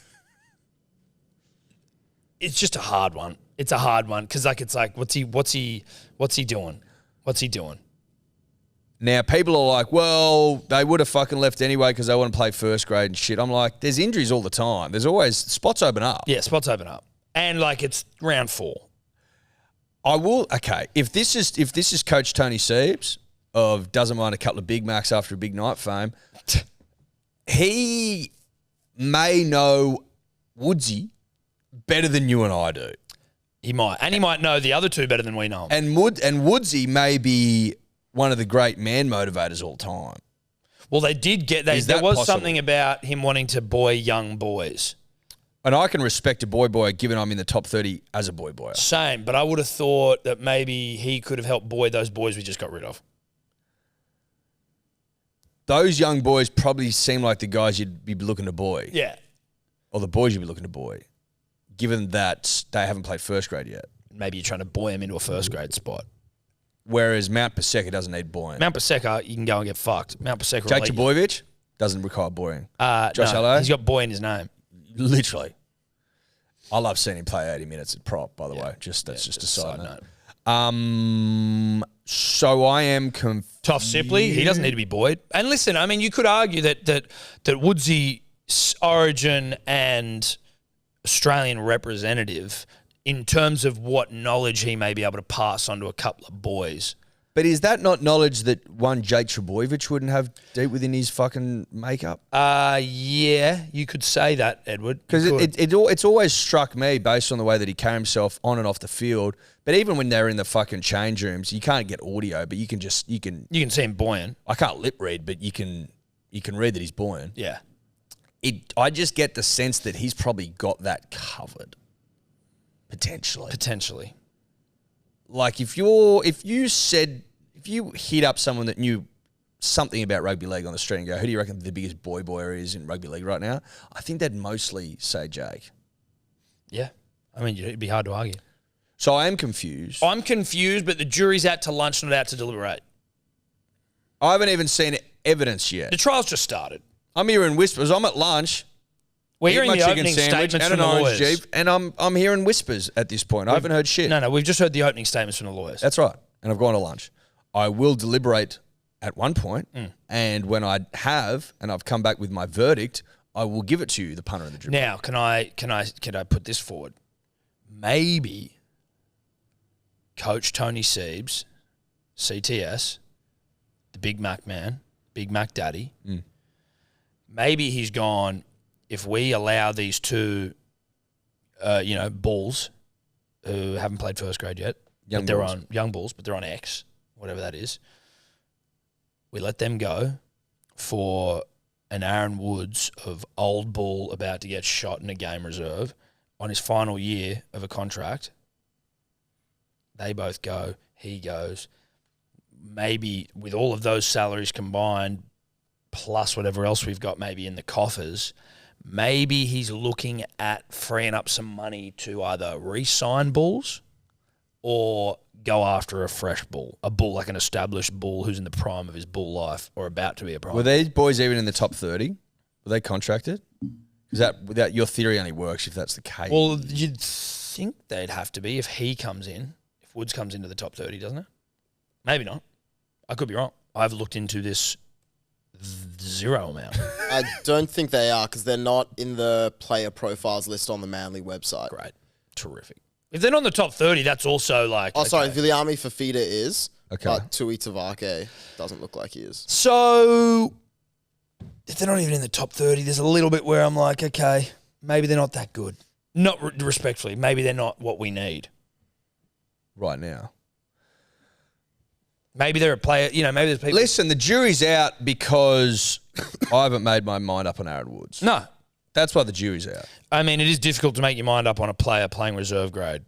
it's just a hard one. It's a hard one because it's like what's he doing? What's he doing? Now, people are like, well, they would have fucking left anyway because they want to play first grade and shit. I'm like, there's injuries all the time. There's always spots open up. Yeah, spots open up, and like it's round 4. I will. Okay, if this is Coach Tony Siebes of doesn't mind a couple of Big Macs after a big night fame, he may know Woodsy better than you and I do. He might, and he might know the other two better than we know him. And Woodsy may be one of the great man motivators all time. Well, they did get there was possible? something about him wanting to boy young boys. And I can respect a boy given I'm in the top 30 as a boy. Same, but I would have thought that maybe he could have helped boy those boys we just got rid of. Those young boys probably seem like the guys you'd be looking to boy. Yeah. Or the boys you'd be looking to boy, given that they haven't played first grade yet. Maybe you're trying to boy him into a first grade spot. Whereas Mount Paseka doesn't need boying. Mount Paseka, you can go and get fucked. Mount Paseka. Jake Trbojevic doesn't require boying. Josh no, Allo? he's got boy in his name. Literally. I love seeing him play 80 minutes at prop, by the way. That's just a side note. So I am confused. Toff Sipley, he doesn't need to be buoyed. And listen, I mean, you could argue that Woodsy's origin and Australian representative in terms of what knowledge he may be able to pass on to a couple of boys. But is that not knowledge that one Jake Trbojevic wouldn't have deep within his fucking makeup? Yeah, you could say that, Edward. Because it's always struck me based on the way that he carried himself on and off the field. But even when they're in the fucking change rooms, you can't get audio, but you can see him buoying. I can't lip read, but you can read that he's buoying. Yeah. I just get the sense that he's probably got that covered. Potentially. Like if you hit up someone that knew something about rugby league on the street and go, who do you reckon the biggest boy is in rugby league right now? I think they'd mostly say Jake. Yeah. I mean, it'd be hard to argue. So I am confused. I'm confused, but the jury's out to lunch, not out to deliberate. I haven't even seen evidence yet. The trial's just started. I'm hearing whispers. I'm at lunch. We're hearing my the chicken opening sandwich statements and from an the orange lawyers. Jeep, and I'm hearing whispers at this point. I haven't heard shit. No, we've just heard the opening statements from the lawyers. That's right. And I've gone to lunch. I will deliberate at one point, and when I have, and I've come back with my verdict, I will give it to you, the punter and the dribble. Now, can I put this forward? Maybe Coach Tony Siebes, CTS, the Big Mac man, Big Mac Daddy, maybe he's gone, if we allow these two, bulls who haven't played first grade yet, Young bulls, but they're on X, whatever that is, we let them go for an Aaron Woods of old bull about to get shot in a game reserve on his final year of a contract. They both go, he goes. Maybe with all of those salaries combined, plus whatever else we've got maybe in the coffers, maybe he's looking at freeing up some money to either re-sign bulls or go after a fresh bull, a bull like an established bull who's in the prime of his bull life or about to be a prime. Were these boys even in the top 30? Were they contracted? Is that your theory only works if that's the case? Well, you'd think they'd have to be if he comes in, if Woods comes into the top 30, doesn't it? Maybe not. I could be wrong. I've looked into this zero amount. I don't think they are because they're not in the player profiles list on the Manly website. Great. Terrific. If they're not in the top 30, that's also like... Oh, sorry, Viliami Fafita is, Okay. but Tui Tavake doesn't look like he is. So, if they're not even in the top 30, there's a little bit where I'm like, okay, maybe they're not that good. Not respectfully, maybe they're not what we need. Right now. Maybe they're a player, maybe there's people... Listen, the jury's out because I haven't made my mind up on Aaron Woods. No. That's why the jury's out. I mean, it is difficult to make your mind up on a player playing reserve grade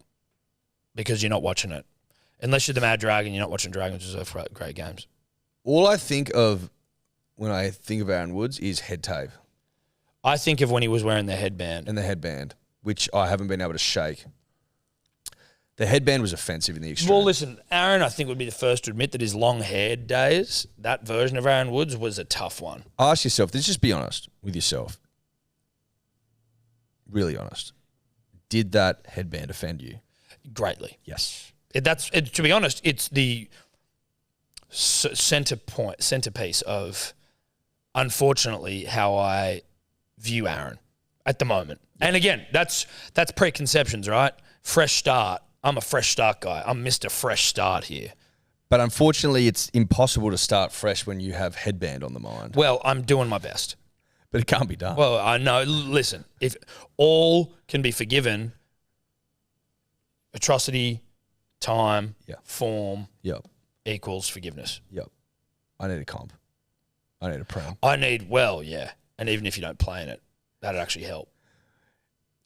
because you're not watching it. Unless you're the Mad Dragon, you're not watching Dragons reserve grade games. All I think of when I think of Aaron Woods is head tape. I think of when he was wearing the headband. And the headband, which I haven't been able to shake. The headband was offensive in the extreme. Well, listen, Aaron, I think, would be the first to admit that his long-haired days, that version of Aaron Woods, was a tough one. Ask yourself, just be honest with yourself. Really honest. Did that headband offend you? Greatly. Yes. To be honest, it's the centerpiece of, unfortunately, how I view Aaron at the moment. And again, that's preconceptions, right? Fresh start. I'm a fresh start guy. I'm Mr. Fresh Start here. But unfortunately, it's impossible to start fresh when you have headband on the mind. Well, I'm doing my best. But it can't be done. Well, I know. Listen, if all can be forgiven, atrocity, time, form Yep. equals forgiveness. Yep. I need a comp. I need a prem. And even if you don't play in it, that'd actually help.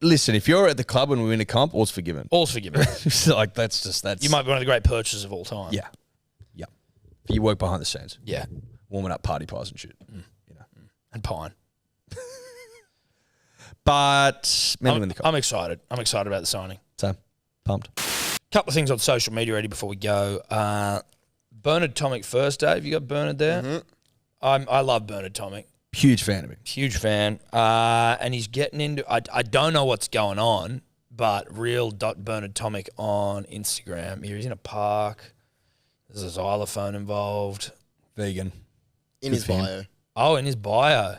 Listen, if you're at the club and we win a comp, all's forgiven. All's forgiven. Like that's. You might be one of the great purchasers of all time. Yeah. Yeah. You work behind the scenes. Yeah. Warming up party pies and shit. And Pine. But men win the comp. I'm excited. I'm excited about the signing. So pumped. Couple of things on social media ready before we go. Bernard Tomic first, Dave. You got Bernard there? Mm-hmm. I love Bernard Tomic. Huge fan of him. Huge fan. And he's getting into... I don't know what's going on, but real.Bernard Tomic on Instagram. Here he's in a park. There's a xylophone involved. Vegan. In his bio. Oh, in his bio.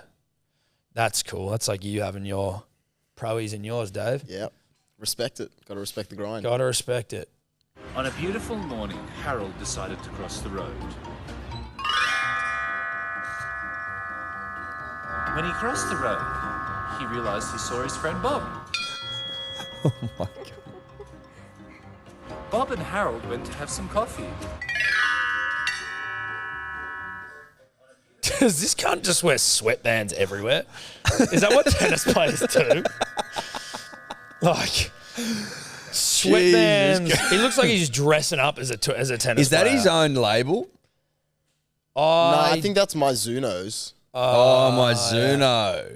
That's cool. That's like you having your proies in yours, Dave. Yeah. Respect it. Got to respect the grind. Got to respect it. On a beautiful morning, Harold decided to cross the road. When he crossed the road, he realized he saw his friend Bob. Oh my God. Bob and Harold went to have some coffee. Does this cunt just wear sweatbands everywhere? Is that what tennis players do? Like, sweatbands. He looks like he's dressing up as a tennis player. Is that his own label? No, I think that's Mizuno's. Oh, my Zuno.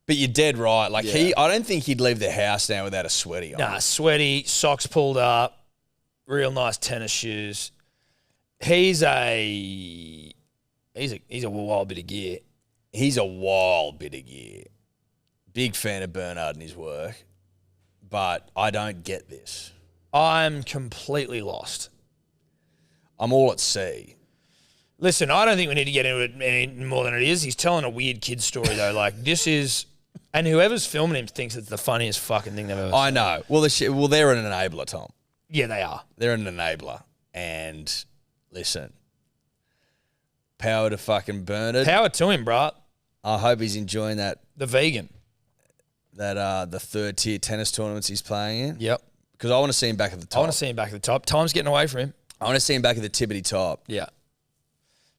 But you're dead right. Like I don't think he'd leave the house now without a sweaty on. Nah, sweaty, socks pulled up, real nice tennis shoes. He's a wild bit of gear. He's a wild bit of gear. Big fan of Bernard and his work. But I don't get this. I'm completely lost. I'm all at sea. Listen, I don't think we need to get into it any more than it is. He's telling a weird kid story, though. Like, this is... And whoever's filming him thinks it's the funniest fucking thing they've ever seen. I know. Well, they're an enabler, Tom. Yeah, they are. They're an enabler. And listen, power to fucking Bernard. Power to him, bruh. I hope he's enjoying that The vegan. the third tier tennis tournaments he's playing in. Yep. Because I want to see him back at the top. I want to see him back at the top. Time's getting away from him. I want to see him back at the tippity top. Yeah.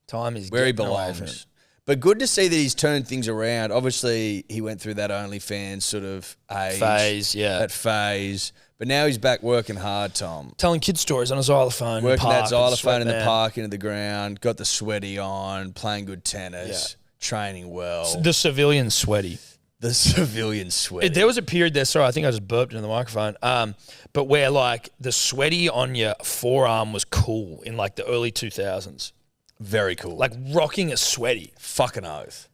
Time is where he getting away from him. belongs. But good to see that he's turned things around. Obviously, he went through that OnlyFans sort of age. That phase. But now he's back working hard, Tom. Telling kid stories on a xylophone. Working that xylophone in the park, into the ground, got the sweaty on, playing good tennis, training well. The civilian sweaty. The civilian sweaty. There was a period there, sorry, I think I just burped into the microphone, but where like the sweaty on your forearm was cool in like the early 2000s. Very cool. Like rocking a sweaty. Fucking oath.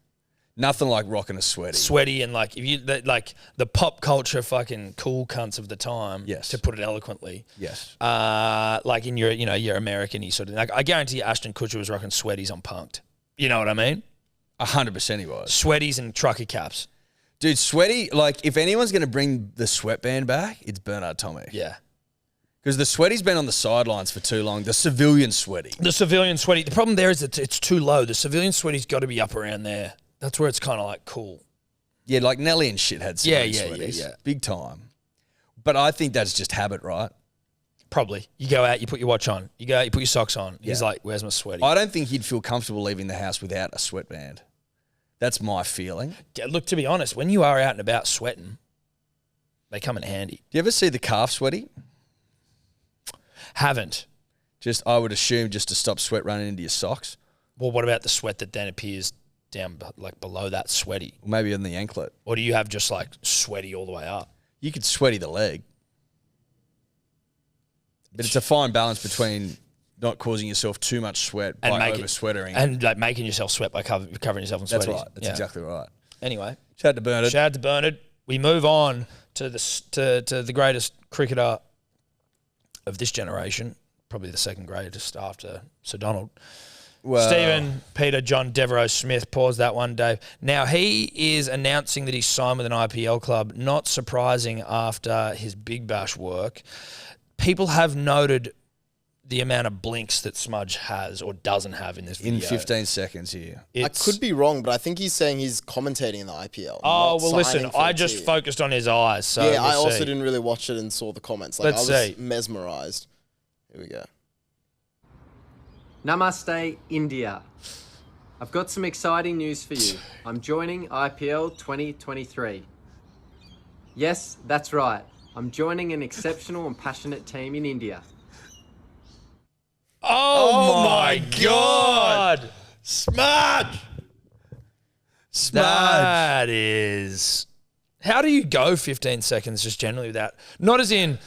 Nothing like rocking a sweaty. Sweaty and like if you like the pop culture fucking cool cunts of the time. Yes. To put it eloquently. Yes. Like in your American-y sort of. Like I guarantee you Ashton Kutcher was rocking sweaties on Punk'd. You know what I mean? 100% he was. Sweaties and trucker caps. Dude, sweaty. Like if anyone's going to bring the sweatband back, it's Bernard Tomic. Yeah. Because the sweaty's been on the sidelines for too long. The civilian sweaty. The civilian sweaty. The problem there is that it's too low. The civilian sweaty's got to be up around there. That's where it's kind of like cool. Yeah, like Nelly and shit had sweaty Yeah. sweaties. Big time. But I think that's just habit, right? Probably. You go out, you put your watch on. You go out, you put your socks on. He's Yeah. like, where's my sweaty? I don't think he'd feel comfortable leaving the house without a sweatband. That's my feeling. Yeah, look, to be honest, when you are out and about sweating, they come in handy. Do you ever see the calf sweaty? Haven't. Just, I would assume, just to stop sweat running into your socks. Well, what about the sweat that then appears down like below that sweaty? Or maybe on the anklet. Or do you have just like sweaty all the way up? You could sweaty the leg. But it's a fine balance between not causing yourself too much sweat by over-sweatering. And like making yourself sweat by covering yourself in sweaties. That's right. That's exactly right. Anyway. Shout out to Bernard. Shout out to Bernard. We move on to the greatest cricketer of this generation, probably the second greatest after Sir Donald. Well, Stephen Peter John Devereaux Smith. Pause that one, Dave. Now, he is announcing that he's signed with an IPL club. Not surprising after his Big Bash work. People have noted the amount of blinks that Smudge has or doesn't have in this video. in 15 seconds here. I could be wrong, but I think he's saying he's commentating in the IPL. Oh, not well, listen, signing for I a just team. focused on his eyes. So Yeah, I we'll also see. didn't really watch it and saw the comments. Like, Let's I was see. mesmerized. Here we go. Namaste, India. I've got some exciting news for you. I'm joining IPL 2023. Yes, that's right. I'm joining an exceptional and passionate team in India. Oh, my God. Smudge! Smudge! That is... How do you go 15 seconds just generally without... Not as in...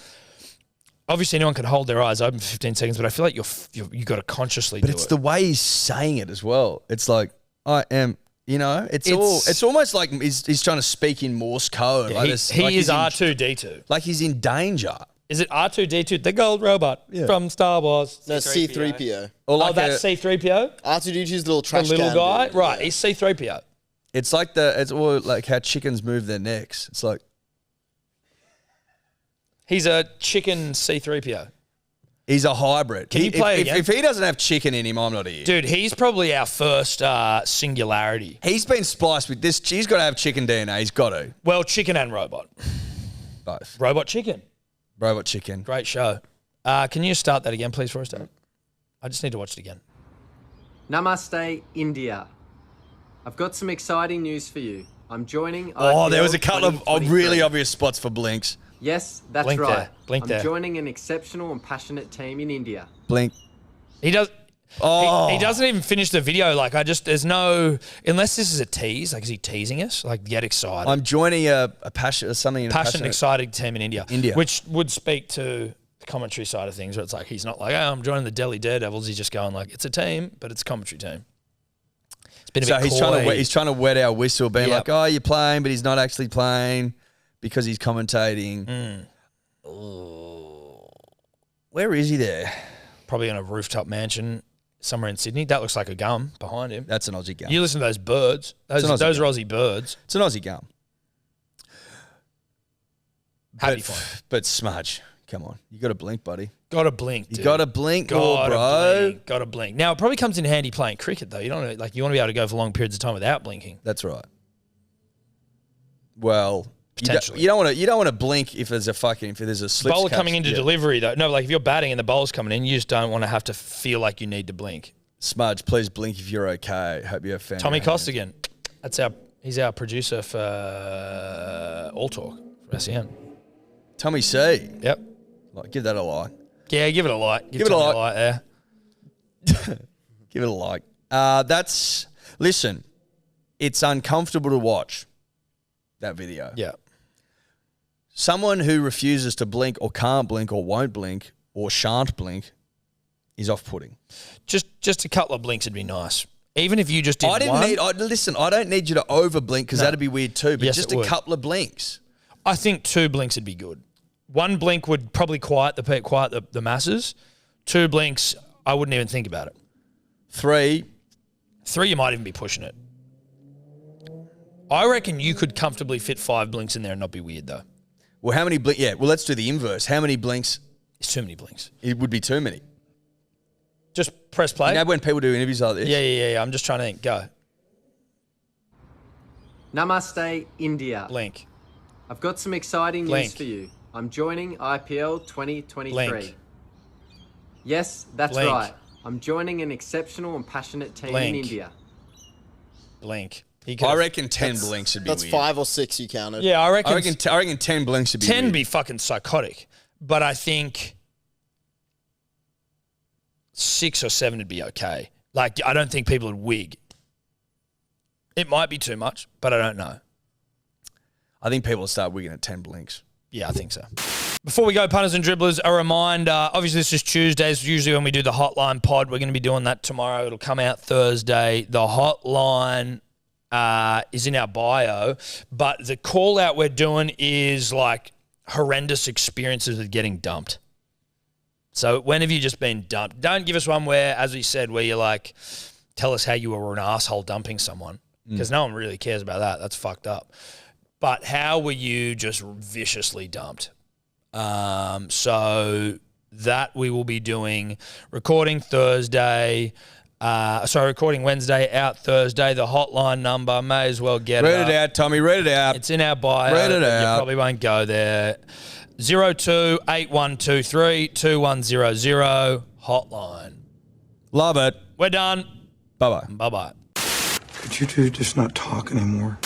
Obviously, anyone can hold their eyes open for 15 seconds, but I feel like you got to consciously But do it's it. the way he's saying it as well. It's like, I am, you know, it's almost like he's trying to speak in Morse code. Yeah, like he is he's in- R2-D2. like he's in danger. Is it R2-D2, the gold robot from Star Wars? No, C3PO. Or like That's C-3PO? R2-D2's little The trash little can guy? dude. Right, Yeah. he's C-3PO. it's like it's all like how chickens move their necks. It's like, He's a chicken C-3PO. he's a hybrid. Can you play if, again? if he doesn't have chicken in him, I'm not here. Dude, he's probably our first singularity. He's been spliced with this. He's got to have chicken DNA. He's got to. Well, chicken and robot. Both. Robot chicken. Robot chicken. Great show. Can you start that again, please, for us, Dave? I just need to watch it again. Namaste, India. I've got some exciting news for you. I'm joining Oh, IPL there was a couple of 2023. really obvious spots for blinks. Yes, that's Blink right. there. Blink I'm there. joining an exceptional and passionate team in India. Blink. He does... Oh. He doesn't even finish the video. Like, there's no... Unless this is a tease. Like, is he teasing us? Like, get excited. I'm joining a passion, something in a Passionate, excited team in India. India. Which would speak to the commentary side of things, where it's like, he's not like, oh, I'm joining the Delhi Daredevils. He's just going like, it's a team, but it's a commentary team. It's been a So bit he's trying to wet our whistle, being Yep. like, "Oh, you're playing," but he's not actually playing because he's commentating. Mm. Where is he there? Probably in a rooftop mansion somewhere in Sydney. That looks like a gum behind him. That's an Aussie gum. You listen to those birds. Those an Aussie are gum. Aussie birds. It's an Aussie gum. Happy But, for him. but Smudge, come on, you got to blink, buddy. Got to blink, dude. You got to blink more, Gotta bro. blink. Got to blink. Now, it probably comes in handy playing cricket, though. You don't know, like, you want to be able to go for long periods of time without blinking. That's right. Well, Potentially. you don't want to blink if there's a slip Bowler coming into delivery, though. No, like, if you're batting and the bowler's coming in, you just don't want to have to feel like you need to blink. Smudge, please blink if you're okay. Hope you have found Tommy your hand. Costigan. He's our producer for All Talk for SEN. Tommy C. Yep. Like, give that a like. Yeah, give it a like. Give it a Tommy like. there. Give it a like. Listen, it's uncomfortable to watch that video. Yeah. Someone who refuses to blink or can't blink or won't blink or shan't blink is off-putting. Just a couple of blinks would be nice. Even if you just did I didn't one, listen, I don't need you to over blink because No. that'd be weird too, but Yes, just it a would. couple of blinks. I think 2 blinks would be good. 1 blink would probably quiet the masses. 2 blinks, I wouldn't even think about it. 3, 3, you might even be pushing it. I reckon you could comfortably fit 5 blinks in there and not be weird though. well, how many blinks? Yeah, well, let's do the inverse. How many blinks? It's too many blinks. It would be too many. Just press play. You know when people do interviews like this? Yeah. I'm just trying to think. Go. Namaste, India. Blink. I've got some exciting Blink. news for you. I'm joining IPL 2023. Blink. Yes, that's Blink. right. I'm joining an exceptional and passionate team Blink. in India. Blink. I reckon 10 blinks would be That's weird. 5 or 6 you counted. Yeah, I reckon, I reckon 10 blinks would be 10 weird. be fucking psychotic. But I think 6 or 7 would be okay. Like, I don't think people would wig. It might be too much, but I don't know. I think people will start wigging at 10 blinks. Yeah, I think so. Before we go, punters and dribblers, a reminder, obviously this is Tuesdays, usually when we do the hotline pod. We're going to be doing that tomorrow. It'll come out Thursday. The hotline is in our bio, but the call out we're doing is like horrendous experiences with getting dumped. So when have you just been dumped? Don't give us one where, as we said, where you're like, tell us how you were an asshole dumping someone, because no one really cares about that. That's fucked up. But how were you just viciously dumped? So that we will be doing recording Wednesday, out Thursday. The hotline number, may as well get Read it out, Tommy. Read it out. It's in our bio. Read it but out. You probably won't go there. 02-8123-2100 hotline. Love it. We're done. Bye-bye. Bye-bye. Could you two just not talk anymore?